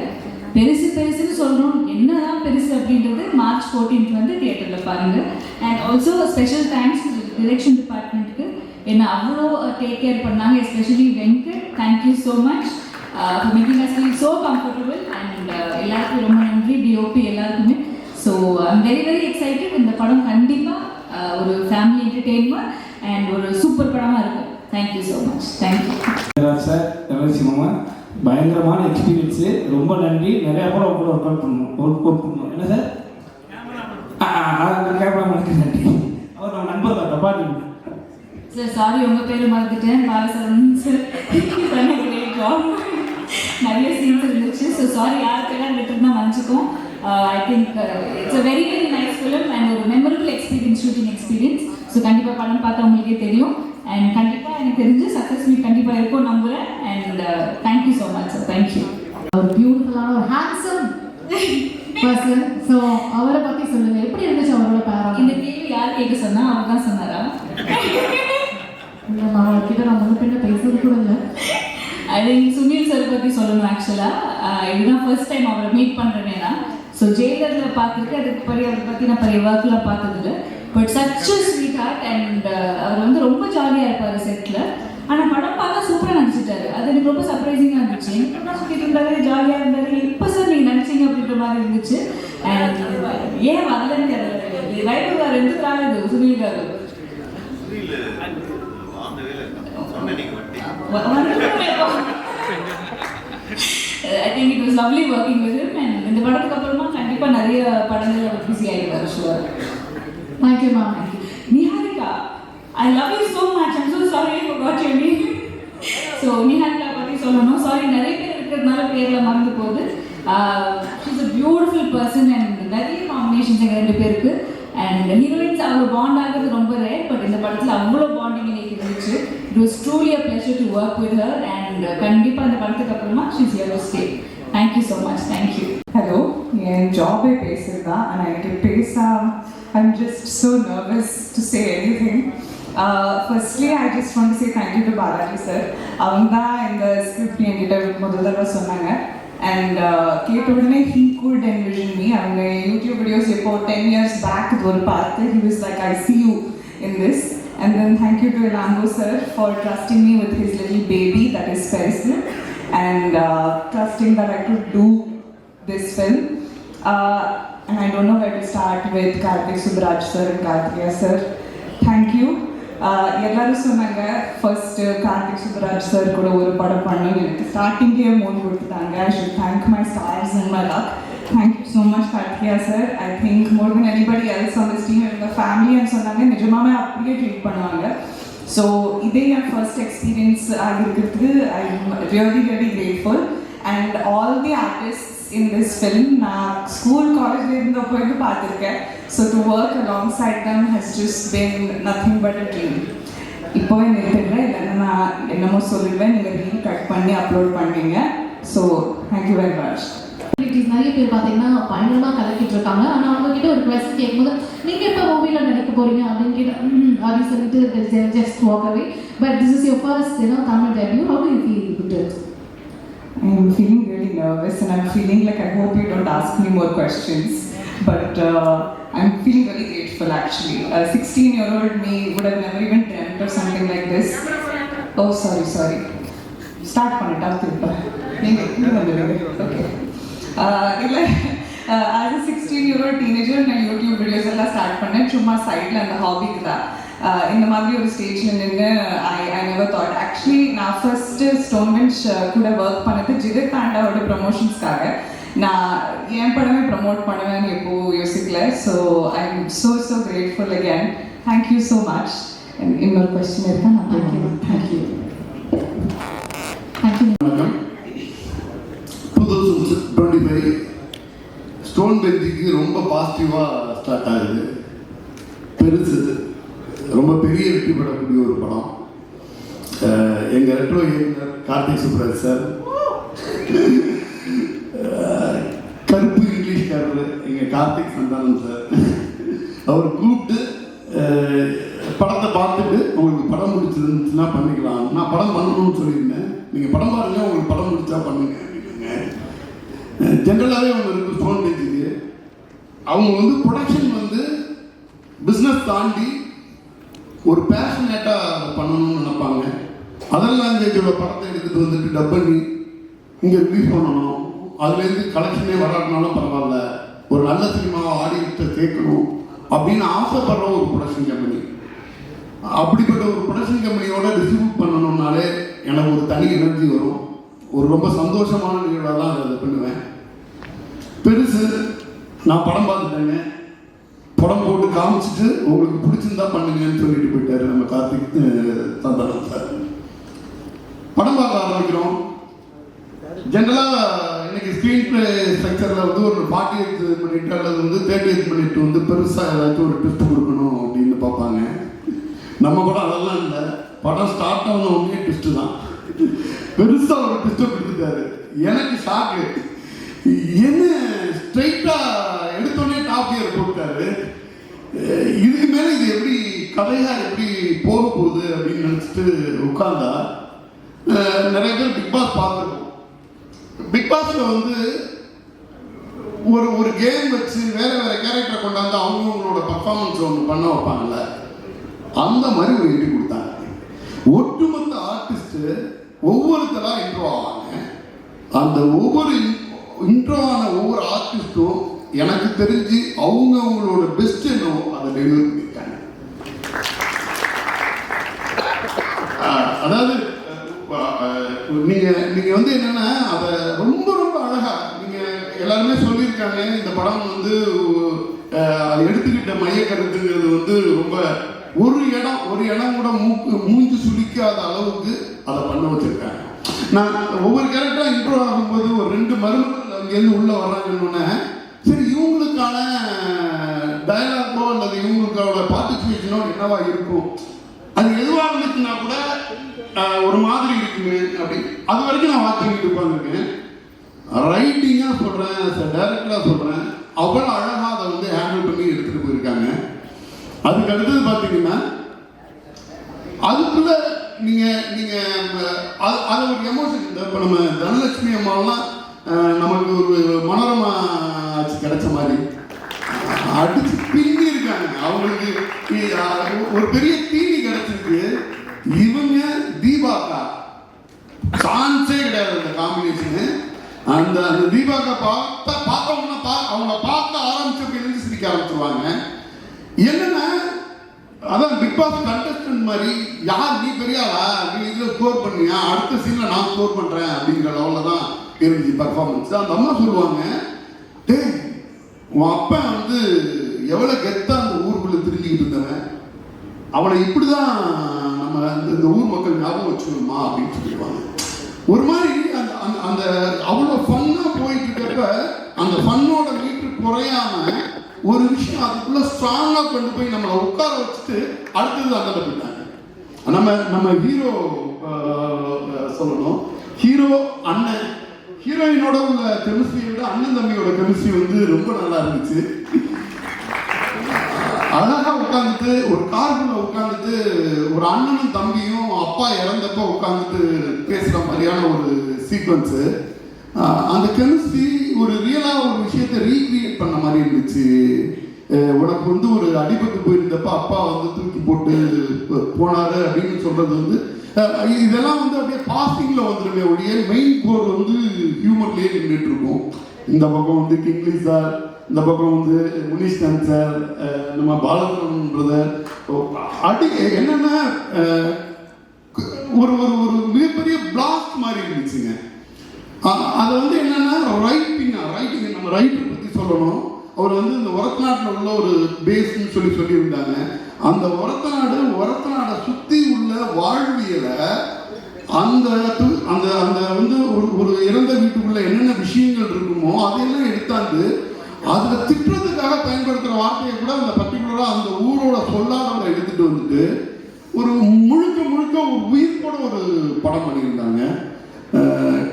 Speaker 12: பெருசுன்னு சொல்கிறோம், என்னதான் பெருசு அப்படின்றது மார்ச் 14th வந்து தியேட்டரில் பாருங்கள். And also special thanks direction டிபார்ட்மெண்ட்டுக்கு, என்ன அவ்வளோ டேக் கேர் பண்ணாங்க. Especially Venkat, thank you so much for making as feel so comfortable. And எல்லாருக்கும் ரொம்ப நன்றி, டிஓபி எல்லாருக்குமே. So I'm very excited. இந்த படம் கண்டிப்பாக ஒரு ஃபேமிலி என்டர்டெயின்மெண்ட் அண்ட் ஒரு சூப்பர் படமாக இருக்கும். Thank you so much. Thank you
Speaker 11: sir. LIC மாமா பயங்கரமான எக்ஸ்பீரியன்ஸு, ரொம்ப நன்றி. நிறையா கூட கூட ஒர்க் அவுட் பண்ணணும். என்ன சார்? கேமராமேனுக்கு நன்றி. அவர் நம்ம நண்பர் தான், டப்பாட்டி
Speaker 12: சார். சாரி, உங்கள் பேர் மறந்துட்டேன். பாலசரவணன் சார். நிறைய சீன்ஸ் இருந்துச்சு. ஸோ சாரி, யாருக்கெல்லாம் விட்டுருந்தா மன்னிச்சுக்கோம். I think it's a very nice film and ஒரு memorable experience, shooting experience. So கண்டிப்பாக படம் பார்த்தா உங்களுக்கே தெரியும். அண்ட் கண்டிப்பாக எனக்கு தெரிஞ்சு சக்ஸஸ் மீட் கண்டிப்பாக இருக்கும் நம்புகிறேன். And thank you so much sir. Thank you.
Speaker 2: ஒரு பியூட்டிஃபுல்லான ஒரு ஹேண்ட்ஸம் பர்சன். ஸோ அவரை பற்றி சொல்லுங்கள், எப்படி இருந்துச்சு அவரோட பேரம்?
Speaker 12: இந்த கேள்வி யார் கேட்க சொன்னா? அவர் தான் சொன்னாரா?
Speaker 2: இல்லை, அவர்கிட்ட நான் முன்ன பின்ன பேசுறது கூட இல்லை.
Speaker 12: ஐ திங்க் சுனில் சார் பற்றி சொல்லணும். ஆக்சுவலாக இதுதான் ஃபர்ஸ்ட் டைம் அவரை மீட் பண்ணுறேன்னா. ஸோ ஜெயிலரில் பார்த்துருக்கு, அதுக்கு அவரை பற்றி நான் பெரிய ஒர்க்கெலாம் பார்த்ததில்லை. But such a sweet heart. And அவர் வந்து ரொம்ப ஜாலியாக இருப்பார் செட்டில். ஆனால் படம் பார்த்தா சூப்பராக நடிச்சிட்டாரு. அது எனக்கு ரொம்ப சர்ப்ரைசிங்காக இருந்துச்சு. என்ன சுற்றிட்டு இருந்தாரு, ஜாலியாக இருந்தாரு. இப்போ சார் நீங்கள் நடிச்சிங்க அப்படின்ற மாதிரி இருந்துச்சு. அண்ட் ஏன் வரலன்னு தெரியல. வைபவ் கார் எடுத்துக்கிறாங்க, இது Sunil car I think and it was lovely working with him. And இந்த படத்துக்கு அப்புறமா கண்டிப்பா நிறைய படங்கள் அவர் பிஸி ஆயிடுவார் sure.
Speaker 2: Thank you, ma'am.
Speaker 12: Niharika, I love you so much. I'm so sorry I forgot your name. So Niharika பத்தி சொல்லணும். Sorry நிறைய பேர் இருக்கிறதுனால பேர்ல மறந்து போகுது. She's a beautiful person and நிறைய காம்பினேஷன்ஸ் எங்க ரெண்டு பேருக்கு. And heroines அவங்க பாண்ட் ஆகிறது ரொம்ப ரேர், பட் இந்த படத்தில் அவ்வளோ பாண்டிங் எனக்கு இருந்துச்சு. It was truly a pleasure to work with her and கண்டிப்பாக இந்த படத்துக்கு அப்புறமா she's here to stay. Thank you so much. Thank you.
Speaker 13: Hello, என் ஜாபே பேசுறதா ஆனால் எனக்கு பேச I'm just so nervous to say anything. Firstly, I just want to say thank you to Balaji sir. அவங்க தான் இந்த ஸ்கிரிப்ட் என்கிட்ட முதல் தடவை சொன்னாங்க. And கேட்ட உடனே he could envision me. அவங்க யூடியூப் வீடியோஸ் எப்போ 10 years back ஒரு பார்த்து he was like, I see you in this. And then thank you to Elango sir for trusting me with his little baby that is Perisal and trusting that I could do this film. And I don't know where to start with Karthik Subraj sir and Karthikeya sir. Thank you. எல்லாரும் சொன்னாங்க first Karthik Subbaraj sir கூட ஒரு படம் பண்ணணும், எனக்கு ஸ்டார்டிங்கே மூணு கொடுத்துட்டாங்க. I should thank my stars and my luck. Thank you so much Karthikeya sir. I think more then anybody else on this team எங்கள் ஃபேமிலின்னு சொன்னாங்க, நிஜமாவே அப்படியே ட்ரீட் பண்ணுவாங்க. ஸோ இதே என் ஃபர்ஸ்ட் எக்ஸ்பீரியன்ஸ் ஆகிருக்கிறதுக்கு I am really very grateful. And all the artiste in this film நான் ஸ்கூல் காலேஜ்ல இருந்தப்போ இது பார்த்துருக்கேன். So to work alongside them has just been nothing but a dream. இப்போ எனக்கு தெரியல, இல்லைன்னா நான் என்னமோ சொல்லிடுவேன், நீங்கள் ரீல் கட் பண்ணி அப்லோட் பண்ணுவீங்க. So thank you very much.
Speaker 2: நிறைய பேர் பார்த்தீங்கன்னா பயங்கரமாக கலக்கிட்டு இருக்காங்க. ஆனால் அவங்க கிட்ட ஒரு கொஸ்டின் கேட்கும்போது நீங்கள் எப்போ மூவியில் நடிக்க போறீங்க அப்படின்னு கேட்டால் அப்படின்னு சொல்லிட்டு just walk away. But this is your first Tamil debut. How do you feel with it?
Speaker 13: I'm feeling really nervous and I'm feeling like I hope you don't ask me more questions. But I'm feeling very grateful actually. A 16-year-old me would have never even dreamt of something like this. Oh, sorry. Start பண்ணிட்டா திருப்ப. நீங்க வந்துடுங்க. Okay. As a 16-year-old teenager நான் YouTube videos எல்லாம் start பண்ணேன், சும்மா சைடில் அந்த ஹாபிக்கு தான். இந்த மாதிரி ஒரு ஸ்டேஜில் நின்று ஐ நெவர் தாட். ஆக்சுவலி நான் ஃபர்ஸ்ட்டு ஸ்டோன் பெஞ்ச் கூட ஒர்க் பண்ணது ஜிகர் பாண்டாவோட ப்ரமோஷன்ஸ்க்காக. நான் என் படமே ப்ரமோட் பண்ணுவேன்னு எப்போது யோசிக்கல. So I am so grateful again. Thank you so much. இன்னொரு கொஸ்டின் இருக்கா? நான் தேங்க்யூ.
Speaker 14: 2025 ஸ்டோன் பெஞ்சுக்கு ரொம்ப பாசிட்டிவாக ஸ்டார்ட் ஆகுது. பெருசு ரொம்ப பெரிய வெற்றி பெறக்கூடிய ஒரு படம். எங்கள் ரெட்ரோ இயக்குனர் கார்த்திக் சுப்ராஜ் சார், கருப்பு இங்கிலீஷ்காரர் எங்கள் கார்த்திக் சந்தானம் சார், அவர் கூப்பிட்டு படத்தை பார்த்துட்டு உங்களுக்கு படம் பிடிச்சிருந்துச்சுன்னா பண்ணிக்கலாம், நான் படம் பண்ணணும்னு சொல்லியிருந்தேன், நீங்கள் படம் பாருங்க, உங்களுக்கு படம் பிடிச்சா பண்ணுங்க அப்படிங்க. ஜென்ரலாகவே அவங்க இருக்கு ஸ்டோன் பெஞ்சுக்கு. அவங்க ப்ரொடக்ஷன் பிஸ்னஸ் தாண்டி ஒரு பேஷனேட்டாக பண்ணணும்னு நினைப்பாங்க. அதர் லாங்குவேஜோட படத்தை எடுத்துகிட்டு டப் பண்ணி இங்கே ரிலீஸ் பண்ணணும், அதுலேருந்து கலெக்ஷனே வராட்டினாலும் பரவாயில்ல, ஒரு நல்ல சினிமாவை ஆடியன்ஸை கேட்கணும் அப்படின்னு ஆசைப்படுற ஒரு ப்ரொடக்ஷன் கம்பெனி. அப்படிப்பட்ட ஒரு ப்ரொடக்ஷன் கம்பெனியோட டிஸ்ட்ரிபியூட் பண்ணணும்னாலே எனக்கு ஒரு தனி எனர்ஜி வரும். ஒரு ரொம்ப சந்தோஷமான நிகழ்வாக தான் அதை பண்ணுவேன். பெருசு நான் படம் பார்த்துட்டேங்க, படம் போட்டு காமிச்சிட்டு உங்களுக்கு பிடிச்சிருந்தா பண்ணுங்கன்னு சொல்லிட்டு போயிட்டாரு நம்ம கார்த்திக் சந்தானம் சார். படம் பார்க்க ஆரம்பிக்கிறோம். ஜென்ரலாக இன்னைக்கு ஸ்க்ரீன் பிளே ஸ்ட்ரக்சரில் ஒரு 48 மினிட் அல்லது 38 மினிட் பெருசாக ஏதாச்சும் ஒரு ட்விஸ்ட் கொடுக்கணும் அப்படின்னு பார்ப்பாங்க. நம்ம படம் அதெல்லாம் இல்லை. படம் ஸ்டார்ட் ஆன உடனே ட்விஸ்ட்டு தான். பெருசாக ஒரு ட்விஸ்ட்டை கொடுத்துட்டாரு. எனக்கு ஷாக்கு. என்ன ஸ்ட்ரைட்டாக எடுத்தோடனே டாப் கியர் போட்டாரு. இதுக்கு மேலே இது எப்படி கதையாக எப்படி போக போகுது அப்படின்னு நினச்சிட்டு உட்கார்ந்தா நிறைய பேர் பிக் பாஸ் பார்த்துருக்கோம். பிக் பாஸில் ஒரு கேம் வச்சு வேற கேரக்டரை கொண்டாந்து அவங்களோட பர்ஃபார்மன்ஸ் ஒன்று பண்ண வைப்பாங்கல்ல, அந்த மாதிரி ஒரு என்ட்ரி கொடுத்தாங்க. ஒட்டுமொத்த ஆர்டிஸ்ட்டு ஒவ்வொருத்தராக இன்ட்ரோ ஆவாங்க. அந்த ஒவ்வொரு இன்ட்ரோ ஆன ஒவ்வொரு ஆர்டிஸ்ட்டும் எனக்கு தெரிஞ்சு அவங்களோட பெஸ்ட் என்னவோ அதை டெலிவரி பண்ணியிருக்காங்க. அதாவது நீங்கள் என்னன்னா அதை ரொம்ப ரொம்ப அழகாக எல்லாருமே சொல்லியிருக்காங்க இந்த படம் வந்து எடுத்துக்கிட்ட மைய கருத்துங்கிறது வந்து ரொம்ப ஒரு இடம் கூட மூஞ்சி சுளிக்காத அளவுக்கு அதை பண்ண வச்சிருக்காங்க. நான் ஒவ்வொரு கேரக்டராக இன்ட்ரோ ஆகும்போது ஒரு 2 மருமக்கள் அங்கேருந்து உள்ளே வர்றாங்கன்னு சரி இவங்களுக்கான டயலாகோ அல்லது இவங்களுக்கோட பார்ட்டிசிபேஷனோ என்னவா இருக்கும், அது எதுவாக இருந்துச்சுன்னா கூட ஒரு மாதிரி இருக்குங்க அப்படி அது வரைக்கும் நான் வாட்சிங்கிட்டு உட்காந்துருக்கேன். ரைட்டிங்காக சொல்கிறேன், டைரக்டராக சொல்கிறேன், அவ்வளோ அழகாக அதை வந்து ஹேண்டில் பண்ணி எடுத்துகிட்டு போயிருக்காங்க. அதுக்கு அடுத்தது பார்த்தீங்கன்னா அதுக்குள்ள அது ஒரு எமோஷன். இப்போ நம்ம தனலட்சுமி அம்மாவெல்லாம் நமக்கு ஒரு மனோரமா ஆட்சி கிடைச்ச மாதிரி அடிச்சு பின்னி இருக்காங்க. அவங்களுக்கு ஒரு பெரிய தீனி கிடைச்சிருக்கு. இவங்க தீபாக்கா சான்ஸே கிடையாது அந்த காம்பினேஷனு. அந்த தீபாக்கா பார்த்தவங்கன்னா அவங்கள பார்க்க ஆரம்பிச்சப்ப சிரிக்க ஆரம்பிச்சிருவாங்க. என்னன்னா அதான் பிக் பாஸ் கண்டஸ்டன்ட் மாதிரி யார் நீ பெரியாளா நீ இதில் ஸ்கோர் பண்ணியா அடுத்த சீனில் நான் ஸ்கோர் பண்ணுறேன் அப்படிங்கிற லெவலில் தான் இருந்துச்சு பர்ஃபார்மன்ஸ். அந்த அம்மா சொல்லுவாங்க, டேய் உன் அப்பா வந்து எவ்வளோ கெத்தாக அந்த ஊருக்குள்ளே தெரிஞ்சுக்கிட்டு இருந்தவன், அவனை இப்படி தான் நம்ம இந்த ஊர் மக்கள் ஞாபகம் வச்சுக்கணுமா அப்படின்னு சொல்லிடுவாங்க. ஒரு மாதிரி அந்த அந்த அவ்வளோ ஃபன்னாக போயிட்டு இருக்கப்ப அந்த ஃபன்னோட மீட்ரு குறையாம ஒரு விஷயம் அதுக்குள்ள ஸ்ட்ராங்காக கொண்டு போய் நம்மளை உட்கார வச்சுட்டு அடுத்தது அந்த போயிட்டாங்க. நம்ம ஹீரோ சொல்லணும், ஹீரோ அண்ணன் ஹீரோயினோட உள்ள கெமிஸ்ட்ரியை விட அண்ணன் தம்பியோட கெமிஸ்ட்ரி வந்து ரொம்ப நல்லா இருந்துச்சு. அழகா உட்காந்துட்டு ஒரு காருக்குள்ள உட்காந்துட்டு ஒரு அண்ணனும் தம்பியும் அப்பா இறந்தப்ப உட்காந்துட்டு பேசுற மாதிரியான ஒரு சீக்வன்ஸு. அந்த கெமிஸ்ட்ரி ஒரு ரியலாக ஒரு விஷயத்தை ரீக்ரியேட் பண்ண மாதிரி இருந்துச்சு. உனக்கு வந்து ஒரு அடிபட்டு போயிருந்தப்ப அப்பா வந்து தூக்கி போட்டு போனாரு அப்படின்னு சொல்றது வந்து இதெல்லாம் வந்து அப்படியே பாசிங்கில் வந்துருமே ஒழிய மெயின் கோர் வந்து ஹியூமர்லேயே நின்றுட்டு இருக்கும். இந்த பக்கம் வந்து கிங்லி சார், இந்த பக்கம் வந்து முனிஷ்காந்த் சார், நம்ம பாலசுப்ரமணியன் பிரதர் அடி என்னன்னா ஒரு ஒரு மிகப்பெரிய பிளாஸ்ட் மாதிரி இருந்துச்சுங்க. அதை வந்து என்னன்னா ரைட்டிங் நம்ம ரைட்டர் பற்றி சொல்லணும். அவர் வந்து இந்த ஒரத்தநாட்டில் உள்ள ஒரு பேஸ்ன்னு சொல்லியிருந்தாங்க. அந்த ஒரத்தநாடை சுற்றி உள்ள வாழ்வியலை அந்த அந்த அந்த வந்து ஒரு இறந்த வீட்டுக்குள்ள என்னென்ன விஷயங்கள் இருக்குமோ அதையெல்லாம் எடுத்தாந்து அதில் திட்டுறதுக்காக பயன்படுத்துகிற வார்த்தையை கூட அந்த பர்டிகுலராக அந்த ஊரோட சொல்லாதவரை எடுத்துகிட்டு வந்துட்டு ஒரு முழுக்க ஒரு உயிர்ப்போட ஒரு படம் பண்ணியிருந்தாங்க.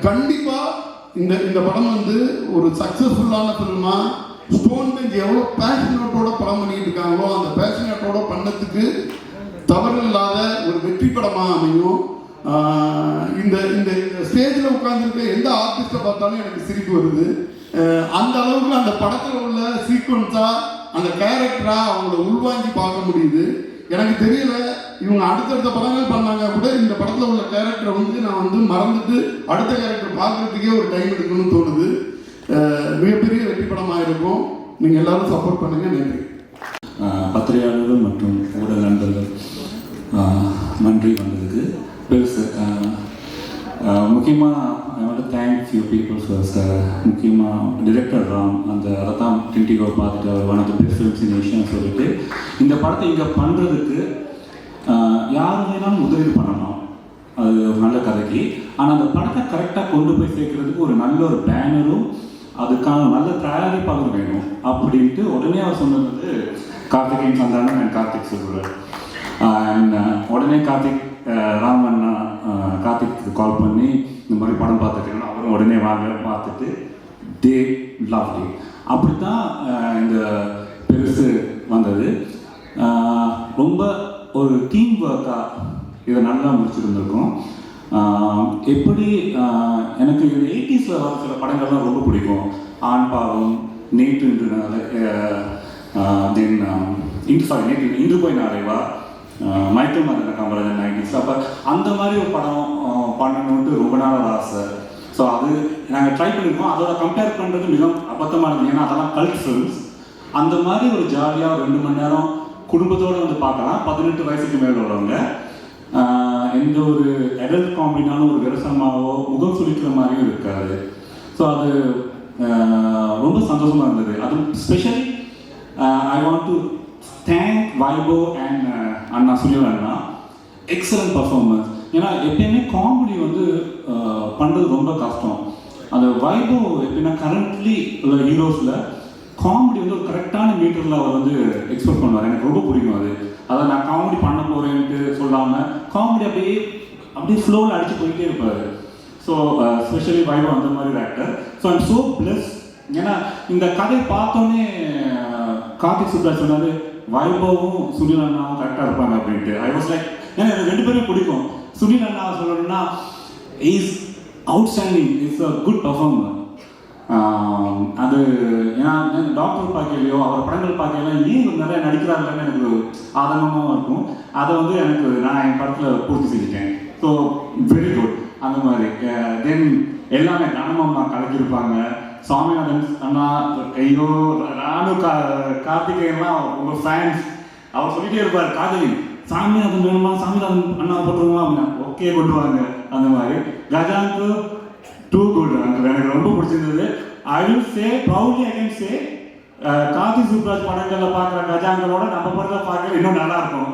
Speaker 14: கண்டிப்பாக இந்த படம் வந்து ஒரு சக்ஸஸ்ஃபுல்லான ஃபில்மா. ஸ்டோன் பெஞ்ச் எவ்வளோ பேஷனேட்டோட படம் பண்ணிட்டு இருக்காங்களோ அந்த பேஷனேட்டோட பண்ணதுக்கு தவறு இல்லாத ஒரு வெற்றி படமாக அமையும். இந்த இந்த ஸ்டேஜில் உட்காந்துருக்க எந்த ஆர்டிஸ்ட்டை பார்த்தாலும் எனக்கு சிரிப்பு வருது. அந்த அளவுக்கு அந்த படத்தில் உள்ள சீக்வன்ஸாக அந்த கேரக்டராக அவங்கள உள்வாங்கி பார்க்க முடியுது. எனக்கு தெரியல இவங்க அடுத்தடுத்த படங்கள் பண்ணாங்க கூட இந்த படத்தில் உள்ள கேரக்டரை வந்து நான் வந்து மறந்துட்டு அடுத்த கேரக்டர் பார்க்குறதுக்கே ஒரு டைம் எடுக்கணும்னு தோணுது. மிகப்பெரிய வெற்றி படமாக இருக்கும். நீங்கள் எல்லாரும் சப்போர்ட் பண்ணுங்க. நன்றி.
Speaker 3: பத்திரிகையாளர்கள் மற்றும் ஊடக நண்பர்கள் நன்றி வந்ததுக்கு பெருசு. முக்கியமாக I want to thank few peoples first. முக்கியமாக டிரெக்டர் ராம் அதை தான் டிண்டிகோ பார்த்துட்டு அவர் one of the best films in ஏஷியான்னு சொல்லிட்டு இந்த படத்தை இங்கே பண்ணுறதுக்கு யார் வேணாலும் முதலீடு பண்ணணும், அது ஒரு நல்ல கதைக்கு. ஆனால் அந்த படத்தை கரெக்டாக கொண்டு போய் சேர்க்கறதுக்கு ஒரு நல்ல ஒரு பேனரும் அதுக்கான நல்ல தயாரிப்பாளர் வேணும் அப்படின்ட்டு உடனே அவர் சொன்னது வந்து கார்த்திகேயன் சந்தானம் அண்ட் கார்த்திக் சுப்ரர். அண்ட் உடனே ராமண்ணா கார்த்திக்கு கால் பண்ணி இந்த மாதிரி படம் பார்த்துருக்கேன். அவரும் உடனே வாங்க பார்த்துட்டு டே லவ்லி அப்படி தான் இந்த பெருசு வந்தது. ரொம்ப ஒரு டீம் ஒர்க்காக இதை நல்லா முடிச்சுருந்துருக்கோம். எப்படி எனக்கு இந்த 80s வர சில படங்கள்லாம் ரொம்ப பிடிக்கும். ஆண் பாவம், நேற்று தென் நேற்று இன்று போய் நாளைவா, மைக்கேல் மதன காமராஜன் 90s. அப்போ அந்த மாதிரி ஒரு படம் பண்ணணுன்ட்டு ரொம்ப நாள் ஆசை. ஸோ அது நாங்கள் ட்ரை பண்ணியிருக்கோம். அதோட கம்பேர் பண்ணுறது மிகவும் அபத்தமானது. ஏன்னா அதெல்லாம் கல்ட் ஃபிலிம்ஸ். அந்த மாதிரி ஒரு ஜாலியாக 2 மணி நேரம் குடும்பத்தோடு வந்து பார்க்கலாம். 18 வயசுக்கு மேலே உள்ளவங்க. எந்த ஒரு அடல்ட் காமெடினாலும் ஒரு விரசமாவோ முகம் சுளிக்கிற மாதிரியும் இருக்காது. ஸோ அது
Speaker 15: ரொம்ப சந்தோஷமாக இருந்தது. அது specially I want to thank Vaibhav and அண்ணா சுனில் அண்ணா. Excellent performance. ஏன்னா எப்பயுமே காமெடி வந்து பண்ணுறது ரொம்ப கஷ்டம். அந்த வைபோ எப்படின்னா கரண்ட்லி உள்ள ஹீரோஸில் காமெடி வந்து ஒரு கரெக்டான மீட்டரில் அவர் வந்து எக்ஸ்பெக்ட் பண்ணுவார். எனக்கு ரொம்ப பிடிக்கும் அது. அதை நான் காமெடி பண்ண போகிறேன்ட்டு சொல்லாமல் காமெடி அப்படியே ஃப்ளோவில் அடித்து போயிட்டே இருப்பார். ஸோ ஸ்பெஷலி வைபோ அந்த மாதிரி actor. So I'm so plus. ஏன்னா இந்த கதை பார்த்தோன்னே கார்த்திக் சுப்ராஜ் சொன்னார் வைபவும் சுனில் அண்ணாவும் கரெக்டாக இருப்பாங்க அப்படின்ட்டு. ஐ வாஸ் லைக், ஏன்னா எனக்கு 2 பேரும் பிடிக்கும். சுனில் அண்ணா சொல்லணும்னா is outstanding, is a good performer. அது ஏன்னா டாக்டர் பார்க்கலையோ அவர் படங்கள் பார்க்கலாம் ஏன் இவர் நிறைய நடிக்கிறாருன்னு எனக்கு ஆதங்கமாக இருக்கும். அதை வந்து எனக்கு நான் என் படத்தில் பூர்த்தி செஞ்சுட்டேன். So very good. அந்த மாதிரி தென் எல்லாமே கனமம்மா கலக்கியிருப்பாங்க. சாமிநாதன் அண்ணா, ஐயோ நானும் கார்த்திகேயன்லாம் உங்கள் ஃபேன்ஸ். அவர் சொல்லிட்டே இருப்பார், கார்த்திகேயன் சாமிநாதன் வேணுமா, சாமிநாதன் அண்ணா போட்டுருவோமா அப்படின்னா ஓகே கொண்டு வாங்க. அந்த மாதிரி கஜாங்கு டூ குட். எனக்கு ரொம்ப பிடிச்சிருந்தது. I will say proudly, I can say Karthik Subbaraj படங்களில் பார்க்குற கஜாங்களோட நம்ம படத்தில் பார்க்க இன்னும் நல்லா இருக்கும்.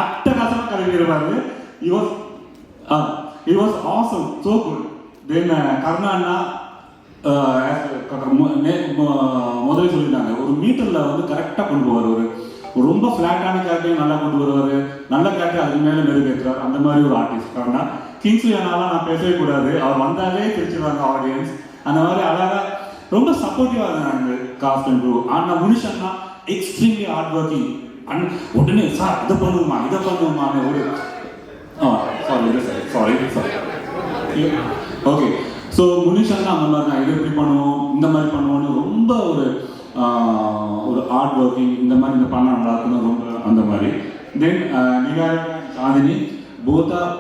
Speaker 15: அட்டகாசமாக கலக்கிடுவாரு. It was awesome, so good. Then Karuna அண்ணா முதலே சொல்லிட்டாங்க, ஒரு மீட்டரில் வந்து கரெக்டாக கொண்டு போவார். ஒரு ரொம்ப ஃப்ளாட்டான கேரக்டரையும் நல்லா கொண்டு வருவார். நல்ல கேரக்டர் அதுக்கு மேலே மெருகேற்றார். அந்த மாதிரி ஒரு ஆர்டிஸ்ட் கருணா. கிங்ஸ்லி அண்ணாலாம் நான் பேசவே கூடாது, அவர் வந்தாலே பிரிச்சுருவாங்க ஆடியன்ஸ். அந்த மாதிரி அழகாக ரொம்ப சப்போர்ட்டிவாக இருந்தாங்க காஸ்ட் அண்ட் க்ரூ. ஆனால் முனிஷ் அண்ணா எக்ஸ்ட்ரீம்லி ஹார்ட் ஒர்க்கிங். உடனே சார் இதை பண்ணுவோமான்னு ஒரு சாரி ஓகே. ஸோ முனிஷ் அண்ணா அந்த மாதிரி நான் இதை எப்படி பண்ணுவோம், இந்த மாதிரி பண்ணுவோன்னு ரொம்ப ஒரு ஹார்ட் ஒர்க்கிங். இந்த மாதிரி இந்த பண்ண நல்லா இருக்கணும் ரொம்ப அந்த மாதிரி. Then Nigar Chandini both are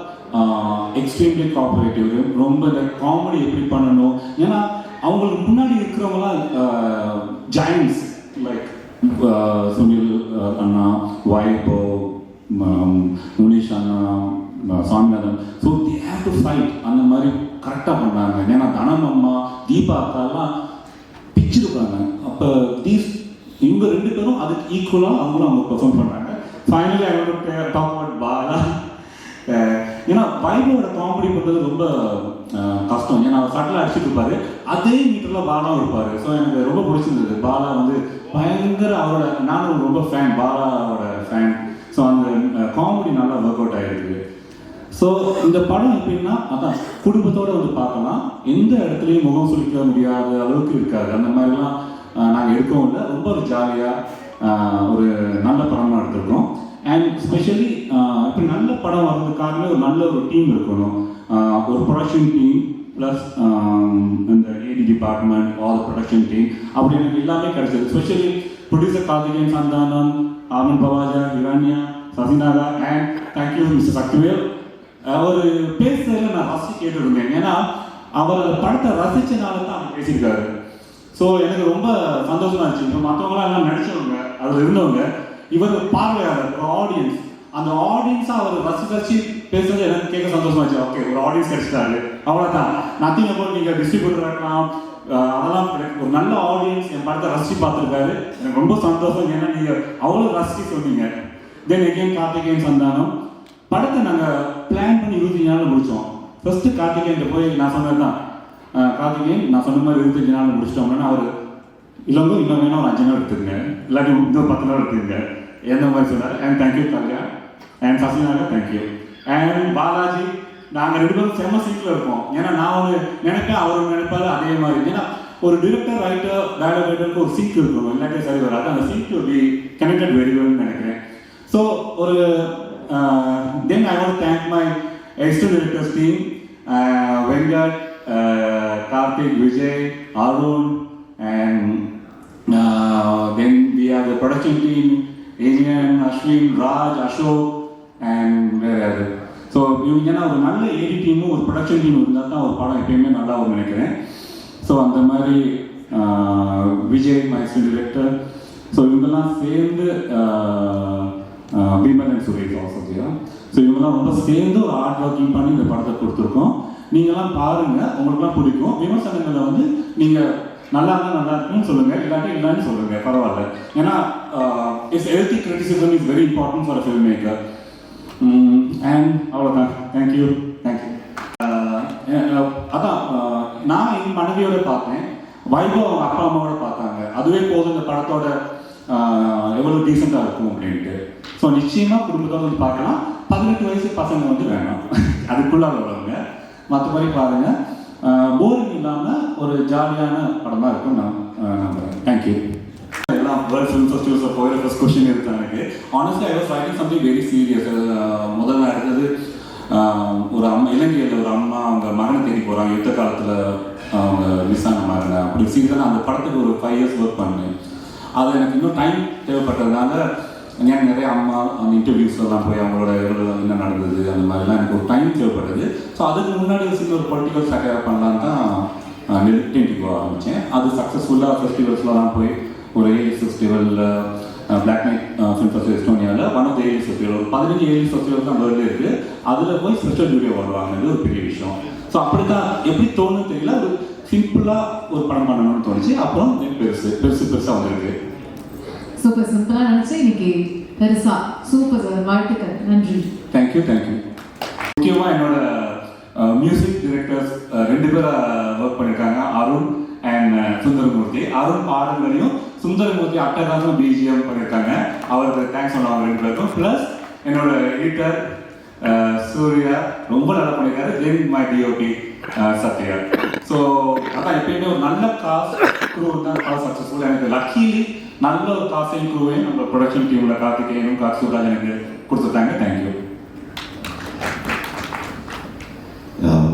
Speaker 15: extremely cooperative. ரொம்ப இந்த காமெடி எப்படி பண்ணணும், ஏன்னா அவங்களுக்கு முன்னாடி இருக்கிறவங்களாம் ஜாயின்ஸ் லைக் சுனில் அண்ணா, வைபோ, முனிஷ் அண்ணா, Saminathan. So they have to fight. அந்த மாதிரி கரெக்டாக பண்ணாங்க. ஏன்னா தனம் அம்மா, தீபா அக்காலாம் பிச்சிருப்பாங்க. அப்போ இவங்க 2 பேரும் அதுக்கு ஈக்குவலாக அவங்களும் அவங்க பெர்ஃபார்ம் பண்ணாங்க. Finally I want to talk about Bala. ஏன்னா வைபோட காமெடி பண்ணுறது ரொம்ப கஷ்டம். ஏன்னா அவர் சட்டில் அடிச்சுட்டு இருப்பார், அதே மீட்டரில் பாலாவும் இருப்பார். ஸோ எனக்கு ரொம்ப பிடிச்சிருந்தது. பாலா வந்து பயங்கர அவரோட, நானும் ரொம்ப ஃபேன், பாலாவோட ஃபேன். ஸோ அந்த காமெடி நல்லா ஒர்க் அவுட் ஆகிருக்கு. ஸோ இந்த படம் எப்படின்னா அதான் குடும்பத்தோடு வந்து பார்க்கலாம். எந்த இடத்துலையும் முகம் சுளிக்க முடியாத அளவுக்கு இருக்காது. அந்த மாதிரிலாம் நாங்கள் எடுக்கவும் இல்லை. ரொம்ப ஒரு ஜாலியாக ஒரு நல்ல படமாக எடுத்திருக்கோம். அண்ட் ஸ்பெஷலி இப்படி நல்ல படம் வர்றதுக்காகவே ஒரு நல்ல ஒரு டீம் இருக்கணும். ஒரு ப்ரொடக்ஷன் டீம் ப்ளஸ் இந்த ஏடி டிபார்ட்மெண்ட், ஆல் ப்ரொடக்ஷன் டீம், அப்படி எனக்கு எல்லாமே கிடைச்சது. Specially producer Karthikeyan Santhanam, Amen பவாஜா, இரானியா, சசிநாதா and thank you mister Sakthivel. அவர் பேசுறதுல நான் ரசிச்சு கேட்டுருந்தேன். ஏன்னா அவர் அந்த படத்தை ரசிச்சனால தான் அவர் பேசியிருக்காரு. ஸோ எனக்கு ரொம்ப சந்தோஷமா இருந்துச்சு. இப்போ மற்றவங்களாம் எல்லாம் நடிச்சவங்க, அதில் இருந்தவங்க, இவர் பார்வையாளர், ஒரு ஆடியன்ஸ். அந்த ஆடியன்ஸாக அவர் ரசிச்சு பேசுறது எனக்கு கேட்க சந்தோஷமா இருந்துச்சு. ஓகே, ஒரு ஆடியன்ஸ் கிடைச்சிட்டாரு, அவ்வளோதான். நத்திங் அபவுட் நீங்கள் டிஸ்ட்ரிபியூட்டர் இருக்கலாம், அதெல்லாம் ஒரு நல்ல ஆடியன்ஸ் என் படத்தை ரசிச்சு பார்த்துருக்காரு. எனக்கு ரொம்ப சந்தோஷம். ஏன்னா நீங்கள் அவ்வளோ ரசிச்சு சொன்னீங்க. தென் எகெயின் கார்த்திகேயன் சந்தானம் படத்தை நாங்கள் பிளான் பண்ணி 25 நாள் முடித்தோம். ஃபர்ஸ்ட்டு கார்த்திகேயன் போய் நான் சொன்னது தான், கார்த்திகேயன் நான் சொன்ன மாதிரி 25 நாள் முடிச்சிட்டோம்னா அவர் இல்லைங்க இன்னும் வேணா ஒரு 5 நாள் எடுத்துருங்க, இல்லாட்டி இன்னொரு 10 நாள் எடுத்துருங்க, எந்த மாதிரி சொன்னார். And thank you Kalyan and Sasinatha, thank you. And Balaji, நாங்கள் 2 பேரும் செம்ம சீட்டில் இருப்போம். ஏன்னா நான் ஒரு நினைப்பேன், அவர் நினைப்பாரு அதே மாதிரி. ஏன்னா ஒரு டிரெக்டர், ரைட்டர், டயலாக் ரைட்டருக்கு ஒரு சீட் இருக்கணும், இல்லாட்டி சரி வராது. அந்த seat will be connected very வெல்னு நினைக்கிறேன். ஸோ ஒரு then I want to thank my external directors team, Venkat, Karthik, Vijay, Arun, and then we have the production team, Adrian, Ashwin, Raj, Ashok, and so இவங்கன்னா ஒரு நல்ல ஏடி டீமும் ஒரு production team இருந்தால் தான் ஒரு படம் எப்பயுமே நல்லா வரும்னு நினைக்கிறேன். ஸோ அந்த மாதிரி Vijay, my assistant director, so இவங்கெல்லாம் சேர்ந்து Bheeman and Suresh also. So இவங்கெல்லாம் ரொம்ப சேர்ந்து ஒரு ஹார்ட் ஒர்க்கிங் பண்ணி இந்த படத்தை கொடுத்துருக்கோம். நீங்கள்லாம் பாருங்கள், உங்களுக்குலாம் பிடிக்கும். விமர்சனங்களை வந்து நீங்கள் நல்லா இருந்தால் நல்லா இருக்குன்னு சொல்லுங்கள், இல்லாட்டி இல்லைன்னு சொல்லுங்கள், பரவாயில்ல. ஏன்னா it's healthy criticism is very important for a film maker. And அவ்வளோதான். தேங்க்யூ. அதான் நான் என் மனைவியோட பார்த்தேன், வைபவ் அவங்க அப்பா அம்மாவோட பார்த்தாங்க. அதுவே போதும் இந்த படத்தோட எவ்வளோ டீசெண்டாக இருக்கும் அப்படின்ட்டு. ஸோ நிச்சயமாக குடும்பத்தோடு வந்து பார்க்கலாம். 18 வயசு பசங்க வந்து வேணும், அதுக்குள்ளாக உள்ளவங்க. மற்றபடி பாருங்கள், போரிங் இல்லாமல் ஒரு ஜாலியான படமாக இருக்கும் நான் நம்புகிறேன். தேங்க்யூ. எல்லாம் வேர்ல்ட் ஃபிலிம் ஃபெஸ்டிவல்ஸில் போகிற ஃபர்ஸ்ட் கொஸ்டின் இருக்குது எனக்கு. Honestly I was writing something very serious. முதல்ல எடுத்தது ஒரு அம்மா, இலங்கையில் ஒரு அம்மா அவங்க மகனை தேடி போகிறாங்க, யுத்த காலத்தில் அவங்க மிஸ் ஆன மகனை. அப்படி சீரியஸாக அந்த படத்துக்கு ஒரு 5 years ஒர்க் பண்ணேன். அது எனக்கு இன்னும் டைம் தேவைப்பட்டதுனால எனக்கு நிறைய அம்மா அந்த இன்டர்வியூஸ்லாம் போய் அவங்களோட எவ்வளோ என்ன நடந்தது அந்த மாதிரிலாம் எனக்கு ஒரு டைம் தேவைப்பட்டது. ஸோ அதுக்கு முன்னாடி ஒரு சின்ன ஒரு பொலிட்டிக்கல் சட்டையாக பண்ணலான்னு தான் நெல்டிக்கு ஆரம்பித்தேன். அது சக்ஸஸ்ஃபுல்லாக ஃபெஸ்டிவல்ஸ்லாம் போய் ஒரு ஏலிஸ் ஃபெஸ்டிவலில், பிளாக் நைட் ஃபிலிம் ஃபெஸ்டிவல் எஸ்டோனியாவில் one of the A list festival, ஒரு 15 ஏலிஸ் ஃபெஸ்டிவல் தான் வேர்ல்டு இருக்குது. அதில் போய் ஸ்பெஷல் ஜூரியை வருவாங்கன்றது ஒரு பெரிய விஷயம். ஸோ அப்படி தான் எப்படி தோணுன்னு தெரியல, ஒரு சிம்பிளாக ஒரு படம் பண்ணணும்னு தோணுச்சு. அப்புறம் பெருசாக வந்துருக்கு.
Speaker 2: சூப்பர் சிம்பிளாக நினச்சி இன்னைக்கு பெருசா சூப்பர் சார், வாழ்த்துக்கள், நன்றி.
Speaker 15: தேங்க்யூ. முக்கியமாக என்னோட மியூசிக் டிரெக்டர்ஸ் 2 பேர் ஒர்க் பண்ணியிருக்காங்க, அருண் அண்ட் சுந்தரமூர்த்தி. அருண் பாடல்களையும், சுந்தரமூர்த்தி அட்டகாசம் பிஜிஎம் பண்ணியிருக்காங்க. அவருக்கு தேங்க்ஸ் சொல்லுவாங்க 2 பேருக்கும். ப்ளஸ் என்னோட எடிட்டர் சூர்யா ரொம்ப நல்லா பண்ணியிருக்காரு. Then my DOP Sathya. So அதான் எப்பயுமே ஒரு நல்ல காஸ்ட் க்ரூ தான் படம் சக்ஸஸ்ஃபுல். எனக்கு லக்கீலி நல்ல ஒரு காஸ்டிங் க்ரூவையும் நம்ம ப்ரொடக்ஷன் டீமில் கார்த்திகேயனும் கார்த்திகராஜ் எனக்கு கொடுத்துட்டாங்க. தேங்க்யூ.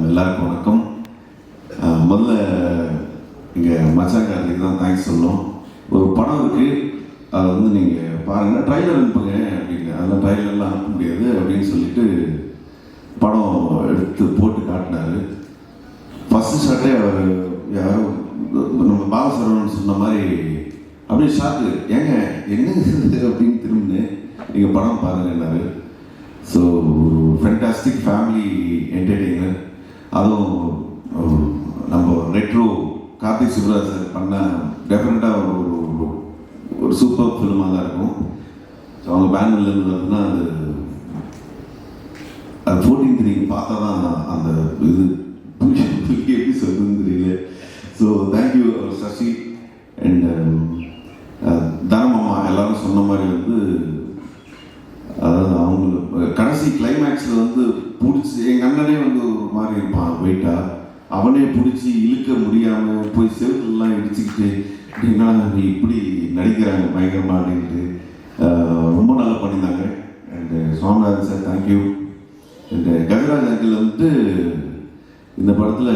Speaker 3: எல்லாருக்கும் வணக்கம். முதல்ல இங்கே மச்சாக்காரத்துக்கு தான் தேங்க்ஸ் சொல்லணும். ஒரு படம் இருக்குது, அதை வந்து நீங்கள் பாருங்கள், ட்ரைலர் அனுப்புங்க அப்படிங்க. அதெல்லாம் ட்ரைலர்லாம் அனுப்ப முடியாது அப்படின்னு சொல்லிட்டு படம் எடுத்து போட்டு காட்டினார். ஃபஸ்ட்டு ஷாட்டே அவர் யாரோ நம்ம பாலசரவன் சொன்ன மாதிரி அப்படியே ஷாக்கு, ஏங்க என்ன அப்படின்னு திரும்பினு நீங்கள் படம் பாருங்கன்னாரு. So fantastic family entertainer. அதுவும் நம்ம ரெட்ரோ கார்த்திக் சுப்ராஜ் சார் பண்ண டெஃபினட்டாக ஒரு சூப்பர் ஃபிலிமாக தான் இருக்கும். ஸோ அவங்க பேனர்லேருந்து வருதுன்னா அது 14th நீங்கள் பார்த்தா தான் அந்த இது எப்படி சொல்லுன்னு தெரியல. ஸோ தேங்க்யூ சசி அண்ட் தனமாமா. எல்லாரும் சொன்ன மாதிரி வந்து அதாவது அவங்க கடைசி கிளைமேக்ஸில் வந்து பிடிச்சி, எங்கள் அண்ணனே வந்து ஒரு மாதிரி இருப்பான் வெயிட்டாக, அவனே பிடிச்சி இழுக்க முடியாமல் போய் செவத்துலாம் இடிச்சுக்கிட்டு அப்படின்னா நீ இப்படி நடிக்கிறாங்க பயங்கரமாக அப்படின்ட்டு ரொம்ப நல்லா பண்ணியிருந்தாங்க. And Swaminathan sir thank you. And Gajaraj uncle வந்து இந்த படத்தில்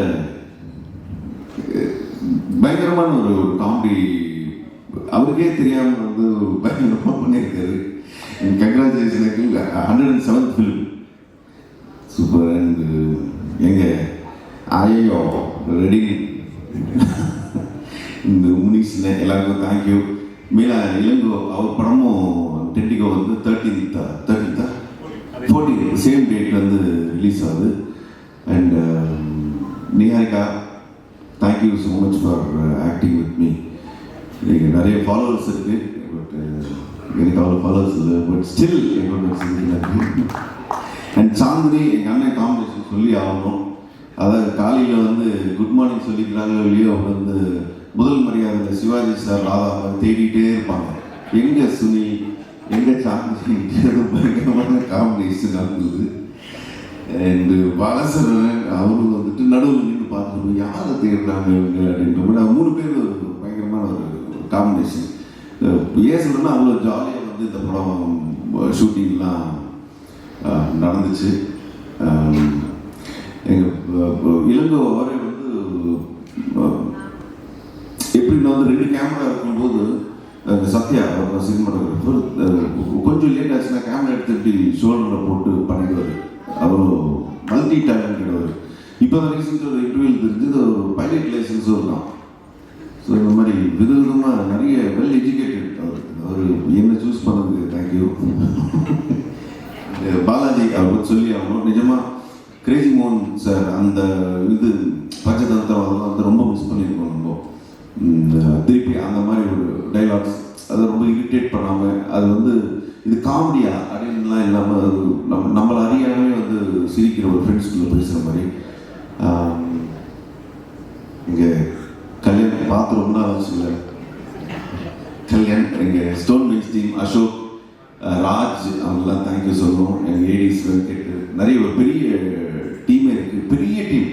Speaker 3: பயங்கரமான ஒரு காமெடி அவருக்கே தெரியாமல் வந்து பயங்கரமாக பண்ணியிருக்காரு. Congratulation uncle, 107th film super. And எங்கள் ஐயோ ரெடி இந்த முனிஷ்ல எல்லாருக்கும் தேங்க்யூ. மீனா இளங்கோ அவர் படமும் டென்டிகோ வந்து 13th 14th சேம் டேட் வந்து ரிலீஸ் ஆகுது. And Niharika thank you so much for acting with me. எனக்கு நிறைய ஃபாலோவர்ஸ் இருக்குது, பட் எனக்கு அவ்வளோ ஃபாலோவர்ஸ் இல்லை, பட் ஸ்டில் என்னோட நன்றி. அண்ட் சாந்தினி எங்கள் அண்ணன் காம்பினேஷன் சொல்லி ஆகணும். அதாவது காலையில் வந்து குட் மார்னிங் சொல்லிக்கிறாங்க இல்லையோ, அவங்க வந்து முதல் மரியாதை சிவாஜி சார் ராதா தேடிட்டே இருப்பாங்க, எங்கே சுனி எங்கே சாந்தி, பயங்கரமான காம்பினேஷன் நடந்தது. அண்டு பாலசரன் அவரும் வந்துட்டு நடுவில் நின்று பார்த்துட்டு யாரை தேடுறாங்க இவங்க அப்படின்ற மாதிரி 3 பேர் ஒரு பயங்கரமான ஒரு காம்பினேஷன். ஏன் சொல்கிறேன்னா அவ்வளோ ஜாலியாக வந்து இந்த படம் ஷூட்டிங்லாம் நடந்துச்சு. எங்கள் இளங்கோ அவரே வந்து எப்படின்னா வந்து 2 கேமரா இருக்கும்போது சத்யா சினிமாட்டோகிராஃபர் கொஞ்சம் லேட் ஆச்சுன்னா கேமரா எடுத்துட்டு ஷோல்டரில் போட்டு பண்ணிடுவார். அவரும் மல்டி டேலண்டட் அவர். இப்போ தான் ரீசெண்டாக ஒரு இன்டர்வியூவில் தெரிஞ்சது ஒரு பைலட் லைசன்ஸும் இருக்கான். ஸோ இந்த மாதிரி விதவிதமாக நிறைய வெல் எஜுகேட்டட் அவர் என்ன சூஸ் பண்ணதுக்கு தேங்க்யூ. பாலாஜி அவர் சொல்லி ஆகணும், நிஜமாக கிரேசி மோகன் சார் அந்த இது பஞ்சதந்திரம் அதெல்லாம் வந்து ரொம்ப மிஸ் பண்ணியிருக்கோம் நம்ம.
Speaker 9: அது வந்து இது காமெடியா அப்படின்லாம் இல்லாமல் அது நம்மளை அறியாமே வந்து சிரிக்கிற ஒரு ஃப்ரெண்ட்ஸ்குள்ளே பேசுகிற மாதிரி. இங்கே கல்யாணம் பார்த்து ரொம்ப நாள் ஆச்சுல்ல, கல்யாணம் இங்கே stone bench team Ashok, Raj அவங்கெல்லாம் தேங்க்யூ சொல்லணும். எங்கள் ஏடிஸ் வெங்கட் நிறைய ஒரு பெரிய டீமே இருக்குது, பெரிய டீம்.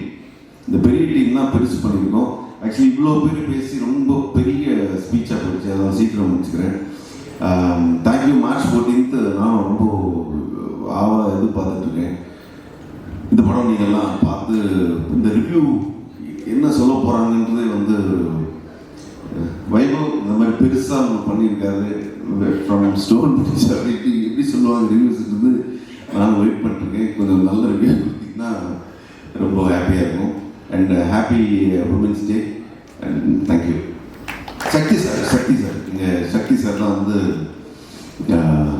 Speaker 9: இந்த பெரிய டீம்லாம் பெருசு பண்ணியிருக்கோம். ஆக்சுவலி இவ்வளோ பேர் பேசி ரொம்ப பெரிய ஸ்பீச்சாக போயிடுச்சு, அதெல்லாம் சீக்கிரம் முடிச்சுக்கிறேன். தேங்க்யூ. மார்ச் 14th நான் ரொம்ப ஆவலாக எதிர்பார்த்துட்ருக்கேன். இந்த படம் நீங்கள்லாம் பார்த்து இந்த ரிவ்யூ என்ன சொல்ல போகிறாங்கன்றதே வந்து வைபவ் இந்த மாதிரி பெருசாக அவங்க பண்ணியிருக்காரு. ஃப்ரம் ஸ்டோன் எப்படி சொல்லுவாங்க ரிவ்யூஸ்ன்றது நான் வெயிட் பண்ணிட்டுருக்கேன். கொஞ்சம் நல்ல ரிவ்யூ கொடுத்தீங்கன்னா ரொம்ப ஹாப்பியாக இருக்கும். And happy women's day and thank you. Sakthi sir இங்கே சக்தி சார் தான் வந்து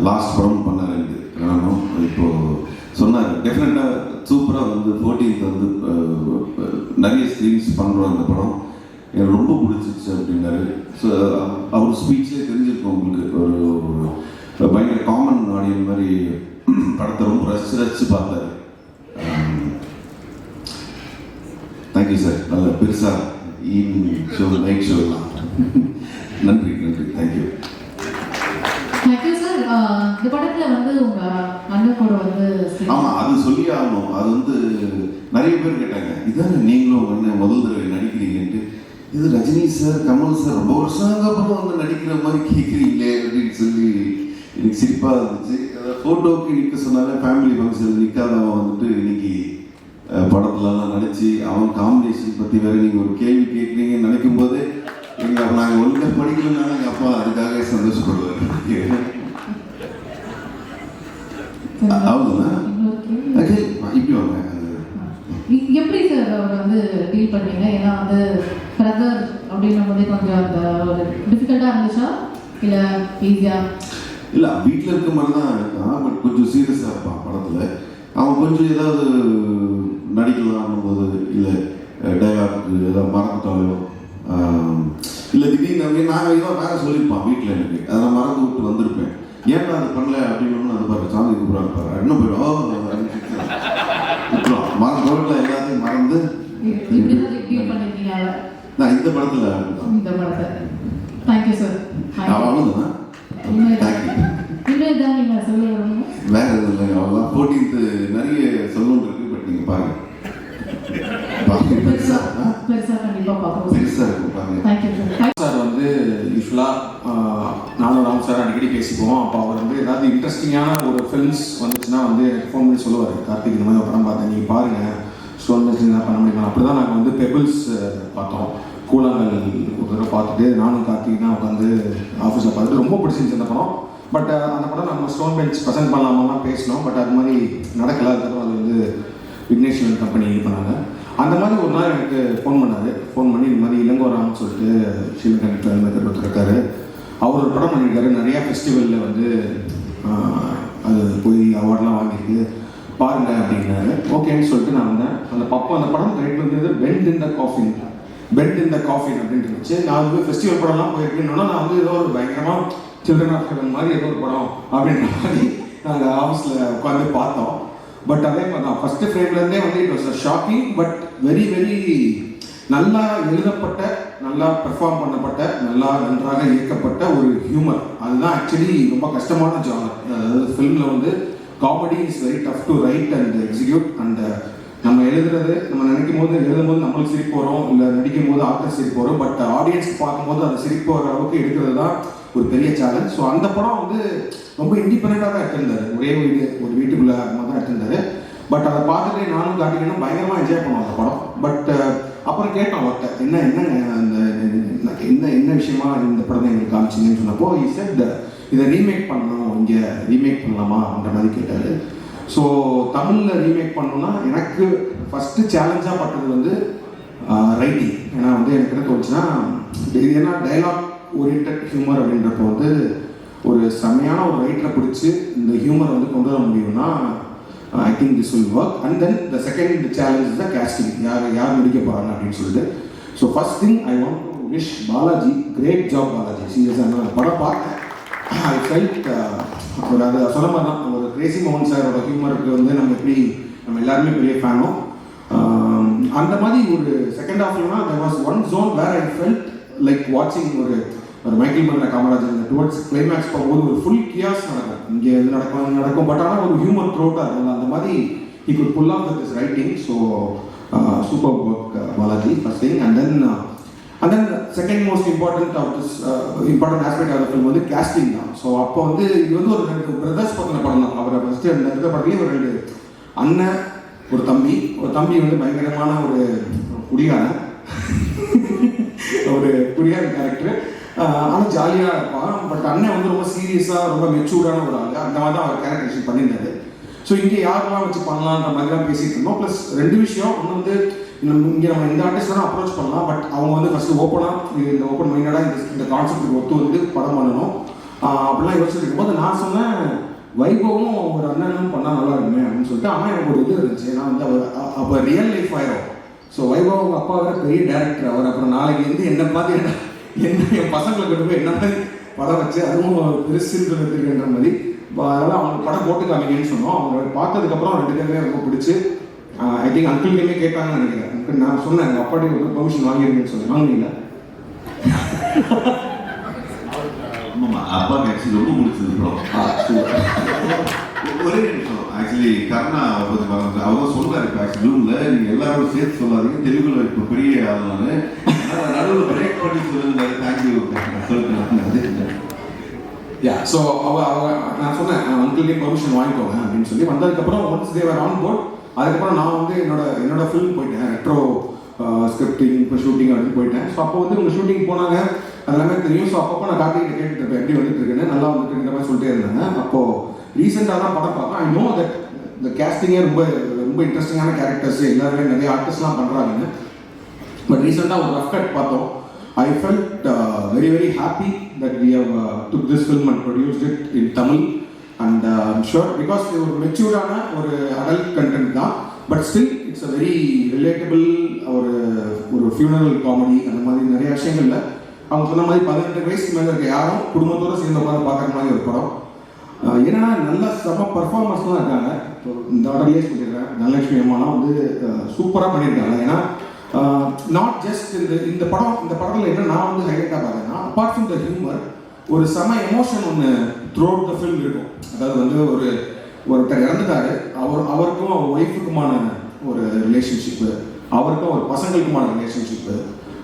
Speaker 9: லாஸ்ட் படம் பண்ணார் எனக்கு நானும். இப்போது சொன்னார் டெஃபினட்டாக சூப்பராக வந்து 14th வந்து நிறைய ஸ்க்ரீன்ஸ் பண்ணுறோம் இந்த படம், எனக்கு ரொம்ப பிடிச்சிச்சு அப்படின்னாரு. ஸோ அவர் ஸ்பீச்லேயே தெரிஞ்சிருக்கும் உங்களுக்கு ஒரு பயங்கர காமன் ஆடியன் மாதிரி படத்தை ரொம்ப ரசித்து பார்த்தாரு. Thank you sir. நல்ல பெருசாக ஈவினிங் ஷோ நைட் ஷோலாம் நன்றி தேங்க்யூ.
Speaker 2: Thank you sir. இந்த படத்தில் வந்து உங்கள் அண்ணன் கூட வந்து
Speaker 9: ஆமாம், அது சொல்லி ஆகணும். அது வந்து நிறைய பேர் கேட்டாங்க, இதான நீங்களும் உங்கள் முதல் தடவை நடிக்கிறீங்கன்ட்டு. இது ரஜினி சார், கமல் சார் ரொம்ப வருஷம் அப்புறம் வந்து நடிக்கிற மாதிரி கேட்குறீங்களே அப்படின்னு சொல்லி எனக்கு சிரிப்பாக இருந்துச்சு. ஃபோட்டோவுக்கு நிற்க சொன்னாலே ஃபேமிலி ஃபங்க்ஷன் நிற்காதவன் வந்துட்டு இன்னைக்கு படத்துலலாம் நடிச்சு அவன் காம்பினேஷன் பற்றி வேறு நீங்கள் ஒரு கேள்வி கேட்குறீங்கன்னு நினைக்கும் போது எங்கள் நாங்கள் ஒழுங்காக படிக்கலனாலும் எங்கள் அப்பா அதுக்காக சந்தோஷப்படுவார். அவ்வளோதான். இப்படி வாங்க.
Speaker 2: எப்படி சார் அவர் வந்து டீல் பண்ணீங்க? ஏன்னா வந்து பிரதர் அப்படின்னும் போதே கொஞ்சம் அந்த ஒரு டிஃபிகல்ட்டாக இருந்துச்சா இல்லை ஈஸியாக?
Speaker 9: இல்லை, வீட்டில் இருக்க மாதிரி தான் இருக்கான். பட் கொஞ்சம் சீரியஸாக இருப்பான் படத்தில். அவன் கொஞ்சம் ஏதாவது நடிக்கலாம்னும் போது இல்லை டைலாக் ஏதாவது மறந்துட்டாலோ இல்லை திடீர்னு நாங்கள் ஏதோ வேற சொல்லியிருப்பான் வீட்டில் எனக்கு, அதை நான் மறந்து விட்டு வந்திருப்பேன். ஏன்டா அது பண்ணல அப்படின்னு அது பாரு சாந்தி கூப்பிட்றாரு பாரு இன்னும் போயிடும் மறந்து எல்லாத்தையும் மறந்து நான் இந்த படத்தில்
Speaker 2: தேங்க்யூ சார்.
Speaker 9: அவ்வளோதான். வேற எதுவும் இல்லைங்க, அவ்வளோதான். 14th நிறைய சொல்லணும் இருக்கு. பட் நீங்கள் பாருங்க பெருசாக இருக்கும் பாருங்க.
Speaker 11: சார் வந்து யூஸ்வலாக நானும் ராம் சார் அடிக்கடி பேசிக்குவோம். அப்போ அவர் வந்து ஏதாவது இன்ட்ரெஸ்டிங்கான ஒரு ஃபிலிம்ஸ் வந்துச்சுன்னா வந்து எனக்கு ஃபோன் பண்ணி சொல்லுவார், கார்த்திக் இந்த மாதிரி படம் பார்த்தேன் நீங்கள் பாருங்கள், ஸ்டோன் பெஞ்ச் என்ன பண்ண முடியுமா. அப்படி தான் நாங்கள் வந்து பெபிள்ஸ் பார்த்தோம். கூழாங்கல் ஒரு தடவை பார்த்துட்டு நானும் கார்த்திக் தான் உட்காந்து ஆஃபீஸில் பார்த்துட்டு ரொம்ப பிடிச்சிருந்துச்சு அந்த படம். பட் அந்த படம் நம்ம ஸ்டோன் பெஞ்ச் ப்ரெசென்ட் பண்ணலாமாலாம் பேசினோம். பட் அது மாதிரி நடக்கலை. அதுக்கப்புறம் அது வந்து விக்னேஷ் கம்பெனி இது பண்ணாங்க. அந்த மாதிரி ஒரு நாள் எனக்கு ஃபோன் பண்ணார். ஃபோன் பண்ணி இந்த மாதிரி இளங்கோராம்னு சொல்லிட்டு ஸ்ரீலங்கன் ஒருத்தர் இருக்கார். அவர் ஒரு படம் பண்ணியிருக்காரு, நிறையா ஃபெஸ்டிவலில் வந்து அது போய் அவார்ட்லாம் வாங்கியிருக்கு, பாருங்கள் அப்படின்னாரு. ஓகேன்னு சொல்லிட்டு நான் வந்தேன். அந்த படம் ரைட் வந்து பெண்ட் இன் த காஃபின் அப்படின்னு இருந்துச்சு. நான் வந்து ஃபெஸ்டிவல் படம்லாம் போயிருக்கேன்னா நான் வந்து ஏதோ ஒரு பயங்கரமாக சில்ட்ரன் ஆஃப் ஹெவன் மாதிரி ஏதோ ஒரு படம் அப்படின்ற மாதிரி நாங்கள் ஆஃபீஸில் உட்காந்து பார்த்தோம். பட் அதே மாதிரி தான் ஃபஸ்ட்டு ஃப்ரேம்லேருந்தே வந்து it was a shocking but very very நல்லா எழுதப்பட்ட, நல்லா பெர்ஃபார்ம் பண்ணப்பட்ட, நன்றாக இயக்கப்பட்ட ஒரு ஹியூமர். அதுதான் ஆக்சுவலி ரொம்ப கஷ்டமான ஜானர். அதாவது ஃபிலிமில் வந்து comedy is very tough to right and execute. And நம்ம எழுதுறது நம்ம எழுதும்போது நம்மளுக்கு சிரிப்பு வரும், இல்லை நடிக்கும் போது ஆக்டர் சிரிப்பு வரும். பட் ஆடியன்ஸ்க்கு பார்க்கும்போது அந்த சிரிப்பு வர அளவுக்கு எடுக்கிறது தான் ஒரு பெரிய சேலஞ்ச். ஸோ அந்த படம் வந்து ரொம்ப இண்டிபெண்ட்டாக தான் எடுத்திருந்தாரு. ஒரு வீட்டுக்குள்ளே மாதிரி தான் எடுத்திருந்தாரு. பட் அதை பார்த்துட்டு நானும் காட்டிக்கணும் பயங்கரமாக என்ஜாய் பண்ணுவோம் அந்த படம். பட் அப்புறம் கேட்டோம் ஒருத்தர் என்ன விஷயமா இந்த படத்தை எங்களுக்கு காமிச்சிங்கன்னு சொன்னப்போ இதை ரீமேக் பண்ணணும், இங்கே ரீமேக் பண்ணலாமா அப்படின்ற மாதிரி கேட்டார். ஸோ தமிழில் ரீமேக் பண்ணணும்னா எனக்கு ஃபஸ்ட்டு சேலஞ்சாக பட்டது வந்து ரைட்டிங். ஏன்னா வந்து எனக்கு என்ன தோணுச்சுன்னா ஏன்னா டைலாக் ஓரியன்ட் ஹியூமர் அப்படின்றப்போ வந்து ஒரு செம்மையான ஒரு ரைட்டரை பிடிச்சி இந்த ஹியூமரை வந்து கொண்டு வர முடியும்னா I think this will work. And then the second challenge is the casting. யார் நடிக்க போகிறாங்க அப்படின்னு சொல்லிட்டு. So first thing I want to wish Balaji great job. Balaji சீரியஸாக நான் படம் பார்த்தேன்,
Speaker 16: ஐ ஃபெல்ட் ஒரு அது சொல்ல மாதிரி தான் ஒரு கிரேசி மோகன் சாரோட ஹியூமருக்கு வந்து நம்ம எல்லாருமே பெரிய ஃபேனும் அந்த மாதிரி ஒரு second ஹாஃப்லனா there was one zone where I felt like watching ஒரு மைக்கேல் மன்ன காமராஜர் டுவர்ட்ஸ் கிளைமேக்ஸ் போகும்போது ஒரு ஃபுல் கியாஸ் நடக்கும் இங்கே எது நடக்கும் பட் ஆனால் ஒரு ஹியூமர் த்ரோட்டாக இருக்கும் அந்த மாதிரி he could pull off with his writing so superb work Balaji first thing and then second most important of this important aspect of the film வந்து casting தான் ஸோ அப்போ வந்து இது வந்து ஒரு ரெண்டு பிரதர்ஸ் பற்றின படம் தான் அவரை ஃபஸ்ட்டு அந்த இருக்கிற படத்துலேயே ஒரு ரெண்டு அண்ணன் ஒரு தம்பி வந்து பயங்கரமான ஒரு குடிகாரன் ஒரு குடிகாரன் கேரக்டர் ஆனால் ஜாலியாக இருப்பான் பட் அண்ணன் வந்து ரொம்ப சீரியஸாக ரொம்ப மெச்சூர்டான ஒரு ஆள் அந்த மாதிரி தான் அவர் கேரக்டரைசேஷன் பண்ணியிருந்தாரு ஸோ இங்கே யாரெல்லாம் வச்சு பண்ணலான்ற மாதிரிலாம் பேசிகிட்டு இருந்தோம் ப்ளஸ் ரெண்டு விஷயம் ஒன்று வந்து இங்கே நம்ம இந்த ஆர்டிஸ்ட் வேணால் அப்ரோச் பண்ணலாம் பட் அவங்க வந்து ஃபஸ்ட்டு ஓப்பனாக இந்த ஓப்பன் மைண்டடாக இந்த கான்செப்ட்டுக்கு ஒத்து வந்து படம் பண்ணணும் அப்படிலாம் யோசிச்சுட்டு இருக்கும்போது நான் சொன்னேன் வைபவும் ஒரு அண்ணனும் பண்ணால் நல்லா இருக்குமே அப்படின்னு சொல்லிட்டு ஆனால் எனக்கு ஒரு இது இருந்துச்சு நான் வந்து அவர் அப்போ ரியல் லைஃப் ஆயிரும் ஸோ வைபவ் அவங்க அப்பா வேறு பெரிய டேரக்டர் அவர் அப்புறம் நாளைக்கு வந்து என்ன பார்த்து என்ன என் பசங்களை கொண்டு போய் என்ன மாதிரி படம் வச்சு அதுவும் பெருசுன்னு எடுத்துருக்கின்ற மாதிரி அதனால் அவங்க படம் போட்டு காமிங்கன்னு சொன்னோம் அவங்க பார்த்ததுக்கப்புறம் ரெண்டு பேருமே ரொம்ப பிடிச்சி ஐ திங்க் அங்கிள்கிட்டே கேட்டாங்கன்னு நினைக்கிறேன் அங்கிள் நான் சொன்னேன் எங்கள் அப்பாடி ஒரு பெர்மிஷன் வாங்கியிருக்கேன்னு சொன்னேன் வாங்கினீங்களா
Speaker 17: அப்பா ஆக்சுவலி ரொம்ப பிடிச்சது ஒரே நிமிஷம் ஆக்சுவலி கர்ணா பற்றி பார்க்க அவங்க சொல்றாரு இப்போ ஆக்சுவலி ரூமில் நீங்கள் எல்லாரும் சேர்த்து சொல்லாதீங்க தெலுங்குல இப்போ பெரிய ஆளுன்னு நடுவில் பிரேக் பண்ணி சொல்லுங்க தேங்க்யூ சொல்லிட்டு
Speaker 16: யா ஸோ நான் சொன்னேன் அங்கிள்டே பெர்மிஷன் வாங்கிக்கோங்க அப்படின்னு சொல்லி வந்ததுக்கப்புறம் ஒன்ஸ் தேவர் ஆன் போர்ட் அதுக்கப்புறம் நான் வந்து என்னோட ஃபிலிம் போயிட்டேன் ரெட்ரோ ஸ்கிரிப்டிங் இப்போ ஷூட்டிங் அப்படின்னு போயிட்டேன் ஸோ அப்போ வந்து உங்கள் ஷூட்டிங் போனாங்க அதெல்லாமே தெரியும் ஸோ அப்பப்போ நான் கார்த்திகிட்ட கேட்டுட்டு இருப்பேன் எப்படி வந்துட்டு இருக்குன்னு நல்லா வந்துட்டு இருக்கிற மாதிரி சொல்லிட்டே இருந்தாங்க அப்போது ரீசெண்டாக தான் படம் பார்த்தேன் ஐ நோ தட் இந்த கேஸ்டிங்கே ரொம்ப இன்ட்ரெஸ்டிங்கான கேரக்டர்ஸ் எல்லாருமே நிறைய ஆர்டிஸ்ட்லாம் பண்ணுறாங்கன்னு பட் ரீசெண்டாக ஒரு ரஃப் கட் பார்த்தோம் I felt very, very happy that we have took this film and produced it in Tamil and I'm sure because it was mature or adult content தான் but still it's a very relatable ஒரு funeral comedy அந்த மாதிரி நிறைய விஷயங்கள்ல அவங்க சொன்ன மாதிரி 18 வயசுக்கு மேலே இருக்க யாரும் குடும்பத்தோடு சேர்ந்து உட்காந்து பார்க்குற மாதிரி ஒரு படம் ஏன்னா நல்ல செம பர்ஃபார்மன்ஸ் தான் இருக்காங்க இந்த ஆர்டர்லேயே சொல்லிடுறேன் தனலட்சுமி அம்மாலாம் வந்து சூப்பராக பண்ணியிருக்காங்க ஏன்னா நாட் ஜஸ்ட் இந்த படத்தில் என்ன நான் வந்து ஹைலைட்டாக பார்த்தேன்னா அப்பார்ட் ஃப்ரம் த ஹியூமர் ஒரு செம எமோஷன் ஒன்று த்ரூ அவுட் த ஃபில்ம் இருக்கும் அதாவது வந்து ஒருத்தர் இறந்துட்டாரு அவருக்கும் அவர் ஒய்ஃபுக்குமான ஒரு ரிலேஷன்ஷிப்பு அவருக்கும் ஒரு பசங்களுக்குமான ரிலேஷன்ஷிப்பு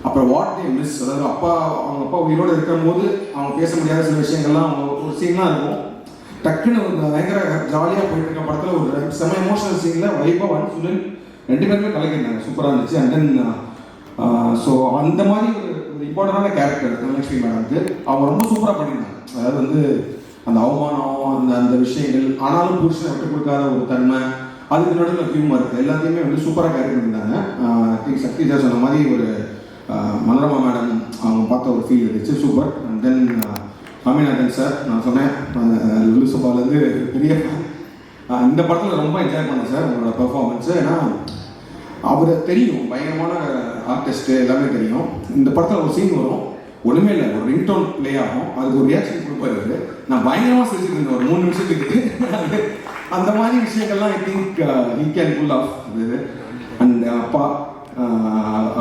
Speaker 16: அப்புறம் வாட் தே மிஸ் அதாவது அவங்க அப்பா உயிரோடு இருக்கிற போது அவங்க பேச முடியாத சில விஷயங்கள்லாம் அவங்க ஒரு சீன்லாம் இருக்கும் டக்குன்னு பயங்கர ஜாலியாக போயிட்டு இருக்க படத்தில் ஒரு செம எமோஷனல் சீனில் வைபவ் அண்ட் சுனில் ரெண்டு பேருமே கலக்கிருந்தாங்க சூப்பராக இருந்துச்சு அண்ட் தென் ஸோ அந்த மாதிரி ஒரு இம்பார்ட்டண்டான கேரக்டர் தனலட்சுமி மேடம்க்கு அவங்க ரொம்ப சூப்பராக பண்ணியிருந்தாங்க அதாவது வந்து அந்த அவமானம் அந்த விஷயங்கள் ஆனாலும் புருஷனை விட்டு கொடுக்காத ஒரு தன்மை அதுக்கு நடுவில் ஹியூமர் எல்லாத்தையுமே வந்து சூப்பராக கேரி பண்ணியிருந்தாங்க திங்க் சக்தி சார் சொன்ன மாதிரி ஒரு மனோரமா மேடம் அவங்க பார்த்த ஒரு ஃபீல் இருந்துச்சு super and then Saminathan sir நான் சொன்னேன் லுலு சபாலேருந்து பெரிய இந்த படத்தில் ரொம்ப என்ஜாய் பண்ணேன் சார் உங்களோட பெர்ஃபார்மன்ஸு ஏன்னா அவரை தெரியும் பயங்கரமான ஆர்டிஸ்ட்டு எல்லாமே தெரியும் இந்த படத்தில் ஒரு சீன் வரும் ஒன்றுமே இல்லை ஒரு ரிங்டோன் ப்ளே ஆகும் அதுக்கு ஒரு ரியாக்ஷன் கொடுப்பாரு நான் பயங்கரமாக சிரிச்சுட்டு இருந்தேன் ஒரு 3 நிமிஷத்துக்கு அந்த மாதிரி விஷயங்கள்லாம் I think he can pull off இது அண்ட் அப்பா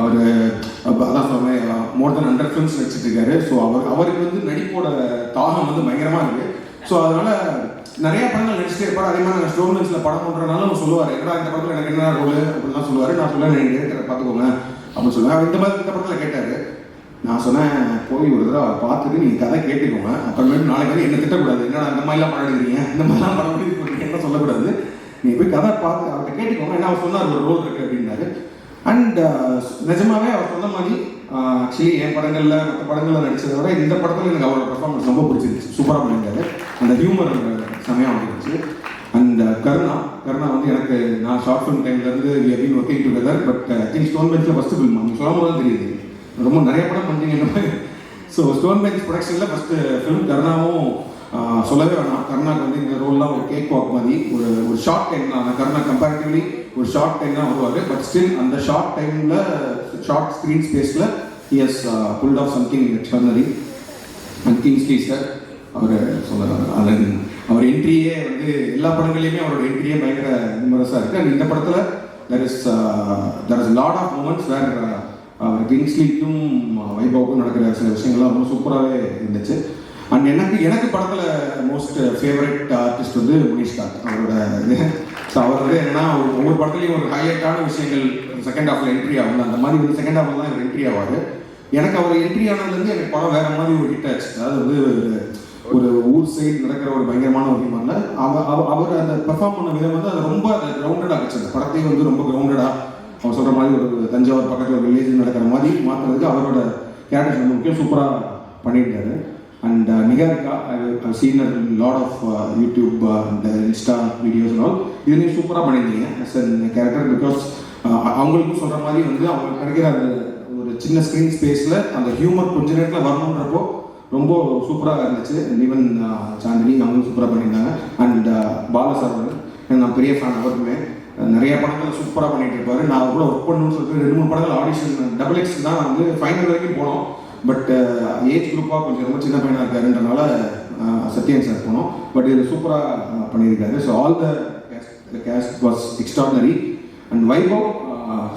Speaker 16: அவர் அதான் சொன்னேன் மோர் தென் 100 ஃபிலிம்ஸ் வச்சுட்டு இருக்காரு ஸோ அவருக்கு வந்து நடிப்போட தாகம் வந்து பயங்கரமாக இருக்குது ஸோ அதனால் நிறைய படங்கள் நடிச்சுட்டே இருப்பார் அதே மாதிரி நாங்கள் ஸ்டோன் பெஞ்சில் படம் பண்ணுறதுனால அவர் சொல்லுவார் ஏன்னா இந்த படத்தில் எனக்கு என்ன ரோல் அப்படின்லாம் சொல்லுவார் நான் சொல்லுவேன் நீங்கள் கேட்குற பார்த்துக்கோங்க அப்படின்னு சொல்லுவேன் இந்த படத்தில் கேட்டார் நான் சொன்னேன் போய் ஒரு தடவை பார்த்துட்டு நீங்கள் கதை கேட்டுக்கோங்க அப்புறமேட்டு நாளைக்கு வந்து என்ன திட்டக்கூடாது என்னடா அந்த மாதிரிலாம் படம் எடுக்கிறீங்க இந்த மாதிரிலாம் படம் எடுக்கிறீங்க என்ன சொல்லக்கூடாது நீங்கள் போய் கதை பார்த்து அவர்கிட்ட கேட்டுக்கோங்க ஏன்னா அவர் சொன்னார் ஒரு ரோல் இருக்குது அப்படின்னாரு அண்ட் நிஜமாவே அவர் சொன்ன மாதிரி ஆக்சுவலி என் படங்களில் மற்ற படங்களில் நடித்ததை விட இந்த படத்தில் எனக்கு அவரோட பர்ஃபார்மன்ஸ் ரொம்ப பிடிச்சிருந்துச்சு சூப்பராக பண்ணியிருந்தாரு அந்த ஹியூமர் செமையாக வந்துருச்சு அண்ட் கருணா வந்து எனக்கு நான் ஷார்ட் ஃபிலிம் டைம்லேருந்து we have been working together but I think Stone பெஞ்சில் ஃபஸ்ட்டு ஃபில்ம் நீங்கள் சொல்லும் போது தெரியுது ரொம்ப நிறைய படம் பண்ணுறீங்க இந்த மாதிரி ஸோ ஸ்டோன் பெஞ்ச் ப்ரொடக்ஷனில் ஃபஸ்ட்டு ஃபிலிம் கருணாவும் சொல்லவே வேணாம் கருணாக்கு வந்து இந்த ரோல்லாம் ஒரு கேக் வாக் மாதிரி ஒரு ஷார்ட் டைம் தான் கருணா கம்பேரிட்டிவ்லி ஒரு ஷார்ட் டைம் தான் வருவார் பட் ஸ்டில் அந்த ஷார்ட் டைமில் ஷார்ட் ஸ்க்ரீன் ஸ்பேஸில் he has pulled off something extraordinary and Kingsley sir அவர் சொல்லலாம். அவர் என்ட்ரியே வந்து எல்லா படங்கள்லையுமே அவரோட என்ட்ரியே பயங்கர நிமரஸாக இருக்குது. அண்ட் இந்த படத்தில் there is a lot of moments where கிங்ஸ்லிக்கும் வைபவுக்கும் நடக்கிற சில விஷயங்கள்லாம் ரொம்ப சூப்பராகவே இருந்துச்சு. அண்ட் எனக்கு படத்தில் மோஸ்ட் ஃபேவரட் ஆர்டிஸ்ட் வந்து முனிஷ்காந்த் அவரோட இது. ஸோ அவர் வந்து என்னன்னா ஒவ்வொரு படத்துலையும் ஒரு ஹைலைட்டான விஷயங்கள் செகண்ட் ஹாஃபில் என்ட்ரி ஆகும். அந்த மாதிரி வந்து செகண்ட் ஹாஃபில் தான் இவர் என்ட்ரி ஆவார். எனக்கு அவர் என்ட்ரி ஆனதுலேருந்து எனக்கு படம் வேறு மாதிரி ஒரு ஹிட் ஆச்சு. அதாவது வந்து ஒரு ஊர் சைடு நடக்கிற ஒரு பயங்கரமான ஒரு ஹியூமனில் அவர் அந்த பெர்ஃபார்ம் பண்ண விதம் வந்து அது ரொம்ப அந்த கிரவுண்டடாக ஆச்சு. அந்த படத்தையும் வந்து ரொம்ப கிரவுண்டடாக அவர் சொல்கிற மாதிரி ஒரு தஞ்சாவூர் பக்கத்தில் ஒரு வில்லேஜ் நடக்கிற மாதிரி மாற்றுறதுக்கு அவரோட கேரக்டர் ரொம்ப முக்கியம் சூப்பராக பண்ணியிருக்காரு. And Niharika I seen lot of YouTube and Insta videos all இதுலேயும் சூப்பராக பண்ணியிருந்தீங்க அஸ் அன் கேரக்டர். பிகாஸ் அவங்களுக்கும் சொல்கிற மாதிரி வந்து அவங்களுக்கு கிடைக்கிற அந்த ஒரு சின்ன ஸ்க்ரீன் ஸ்பேஸில் அந்த ஹியூமர் கொஞ்ச நேரத்தில் வரணுன்றப்போ ரொம்ப சூப்பராக இருந்துச்சு. ஈவன் சாந்தினி அவங்களும் சூப்பராக பண்ணியிருந்தாங்க. அண்ட் பாலா சார் நான் பெரிய ஃபேன். அவருக்குமே நிறைய படங்கள் சூப்பராக பண்ணிட்டு இருப்பாரு. நான் அவ்வளோ ஒர்க் பண்ணணும்னு சொல்லிட்டு 2-3 படங்கள் ஆடிஷன் XX தான் வந்து ஃபைனல் வரைக்கும் போனோம். பட் ஏஜ் குரூப்பாக கொஞ்சம் ரொம்ப சின்ன பையனாக இருக்காருன்றனால சத்யன் சார் போனோம். பட் இதில் சூப்பராக பண்ணியிருக்காரு. So all the cast was extraordinary. And Vaibhav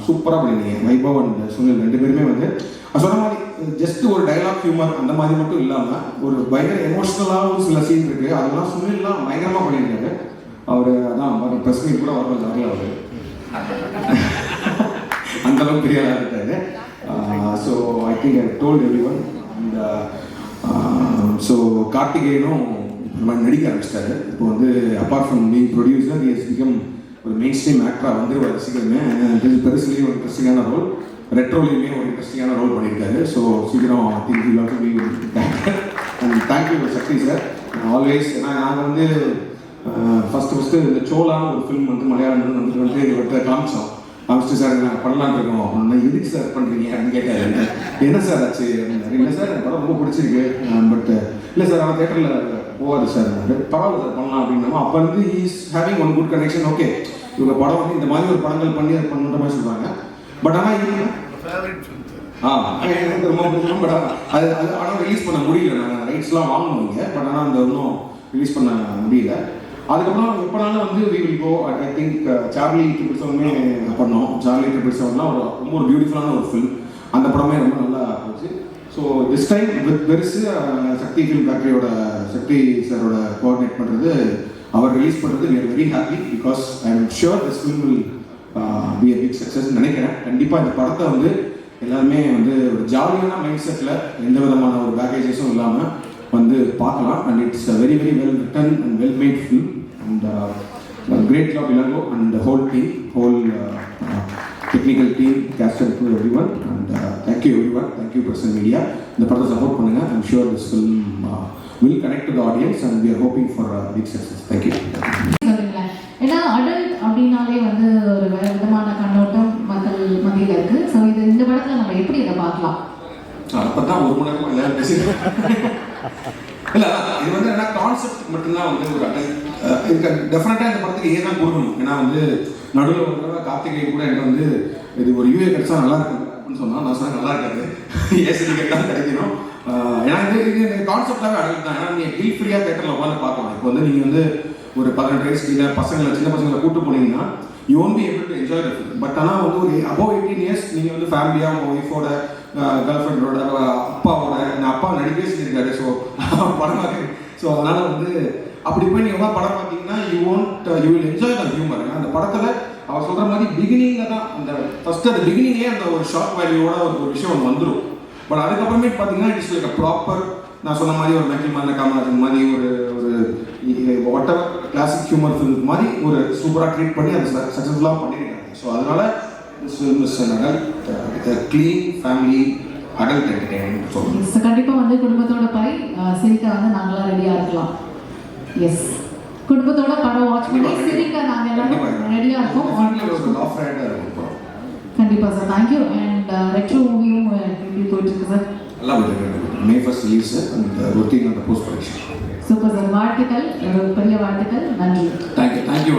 Speaker 16: சூப்பராக பண்ணியிருந்தீங்க. வைபவ் அண்ட் சுனில் 2 பேருமே வந்து சொன்ன மாதிரி ஜஸ்ட் ஒரு டைலாக் ஹியூமர் அந்த மாதிரி மட்டும் இல்லாமல் ஒரு பயங்கர எமோஷ்னலாகவும் சில சீன் இருக்குது. அதெல்லாம் சுனில்லாம் பயங்கரமாக பண்ணியிருக்காரு. அவர் அதான் ப்ரெஸ் மீட் கூட வரல அவர் அந்தளவுக்கு பெரிய ஆளாக இருக்காரு. So I think I told everyone. And so கார்த்திகேயனும் இந்த மாதிரி நடிக்க ஆரம்பிச்சிட்டாரு. இப்போ வந்து apart from being producer is become ஒரு மெயின் ஸ்ட்ரீம் ஆக்டராக வந்துருவார் சீக்கிரமே. பெருசுலேயும் ஒரு இன்ட்ரெஸ்டிங்கான ரோல், ரெட்ரோலையுமே ஒரு இன்ட்ரெஸ்டிங்கான ரோல் பண்ணியிருக்காரு. ஸோ சீக்கிரம் I think you have to be and thank you Sakthi sir always. ஏன்னா நாங்கள் வந்து ஃபஸ்ட்டு இந்த சோலான ஒரு ஃபிலிம் வந்து மலையாளம் வந்து இவர்கிட்ட காமிச்சோம். காமிச்சிட்டு சார் நாங்கள் பண்ணலான்னு இருக்கோம் அப்படின்னா எதுக்கு சார் பண்ணுறீங்க அப்படின்னு கேட்டார். என்ன சார் ஆச்சு அப்படின்னாரு. இல்லை சார் எனக்கு படம் ரொம்ப பிடிச்சிருக்கு. பட் இல்லை சார் ஆனால் தேட்டரில் போகாது சார். பரவாயில்ல சார் பண்ணலாம் அப்படின்னா அப்போ வந்து is having one good connection. Okay இவங்க படம் வந்து இந்த மாதிரி ஒரு படங்கள் பண்ணி அது பண்ணுற மாதிரி சொல்கிறாங்க. பட் ஆனால் இது எனக்கு ரொம்ப பிடிக்கும். பட் அது ஆனால் ரிலீஸ் பண்ண முடியல. நாங்கள் ரைட்ஸ்லாம் வாங்கணுங்க. பட் ஆனால் அந்த ஒன்றும் ரிலீஸ் பண்ண முடியல. அதுக்கப்புறம் எப்போனாலும் வந்து we will go. I think Charlie 777 பண்ணோம். சார்லி 777 ரொம்ப ஒரு பியூட்டிஃபுல்லான ஒரு ஃபில்ம். அந்த படமே ரொம்ப நல்லா போச்சு. ஸோ திஸ் டைம் வித் பெருசு சக்தி ஃபிலிம் ஃபேக்ட்ரியோட சக்தி சாரோட கோஆர்டினேட் பண்ணுறது அவர் ரிலீஸ் பண்ணுறது we are very happy. Because I am sure this film will be a big success நினைக்கிறேன். கண்டிப்பாக இந்த படத்தை வந்து எல்லாருமே வந்து ஒரு ஜாலியான மைண்ட் செட்டில் எந்த விதமான ஒரு பேக்கேஜஸும் இல்லாமல் வந்து பார்க்கலாம். And it's very very well written and well made film. And great job Ilango and whole team, whole technical team, caster to everyone. And thank you everyone. Thank you present media. இந்த படத்தை support பண்ணுங்கள். I'm sure this film will connect to the audience and we are hoping for big success. Thank you.
Speaker 2: ஏன்னா adult அப்படின்னாலே வந்து ஒரு வேறு விதமான கண்ணோட்டம் மக்கள் மத்தியில் இருக்குது. ஸோ இந்த படத்தில் நம்ம எப்படி இதை பார்க்கலாம்?
Speaker 16: அப்போ தான் 1 மணி நேரம் எல்லாரும் பேசிடுறோம். இல்லை இது வந்து என்ன கான்செப்ட் மட்டும்தான் வந்து ஒரு இதுக்கு டெஃபினட்டாக இந்த படத்துக்கு ஏன் தான் கொடுக்கணும். ஏன்னா வந்து நடுவில் ஒரு தடவை கார்த்திகை கூட எனக்கு வந்து இது ஒரு யூஏ கிடைச்சா நல்லா இருக்கு அப்படின்னு சொன்னால் நான் சொன்னேன் நல்லா இருக்காது ஏசி கேட்டால் கிடைக்கணும். ஏன்னா இது கான்செப்டாகவே அடல்ட் தான். ஏன்னா நீங்கள் கில் ஃப்ரீயாக தேட்டரில் உட்காந்து பார்க்கலாம். இப்போ வந்து நீங்கள் வந்து ஒரு 18 வயசு கீழே சின்ன பசங்களை கூப்பிட்டு போனீங்கன்னா you won't be able to enjoy the film. But ஆனால் வந்து ஒரு அபோவ் 18 இயர்ஸ் நீங்கள் வந்து ஃபேமிலியாக உங்கள் ஒய்ஃபோட கேர்ள் ஃப்ரெண்டோட அப்பாவோட அப்பா நடிக்கவே செஞ்சிருக்காரு. ஸோ படமாக ஸோ அதனால் வந்து அப்படி போய் நீங்கள் படம் பார்த்தீங்கன்னா you will enjoy the humour. ஏன்னா அந்த படத்தில் அவர் சொல்கிற மாதிரி பிகினிங்கில் தான் அந்த ஃபஸ்ட்டு அந்த பிகினிங்கே அந்த ஒரு ஷார்ட் வேல்யூவோட ஒரு விஷயம் ஒன்று வந்துடும். பட் அதுக்கப்புறமே பார்த்தீங்கன்னா இட்ஸ் லைக் ப்ராப்பர் நான் சொன்ன மாதிரி ஒரு மெக்கில் மன்ன காமராஜன் மாதிரி ஒரு what ever classic humour film மாதிரி ஒரு சூப்பராக ட்ரீட் பண்ணி அதை சக்ஸஸ்ஃபுல்லாக பண்ணியிருக்காங்க. ஸோ அதனால் this film is an adult clean family adult entertainment.
Speaker 2: So கண்டிப்பாக வந்து குடும்பத்தோட போய் சிரிக்க வந்து நாங்களாம் ரெடியாக இருக்கலாம். எஸ் குடும்பத்தோட படம் வாட்ச் பண்ணி சிரிக்க நாங்கள் எல்லாரும் ரெடியாக இருக்கோம். கண்டிப்பாக சார். தேங்க்யூ. அண்ட் ரெட்ரோ மூவியும் எப்படி போயிட்டு இருக்கு சார்?
Speaker 16: நல்லா போயிட்டு May 1st release and working on the post production.
Speaker 2: Super sir. வாழ்த்துக்கள், பெரிய வாழ்த்துக்கள். நன்றி.
Speaker 16: தேங்க்யூ.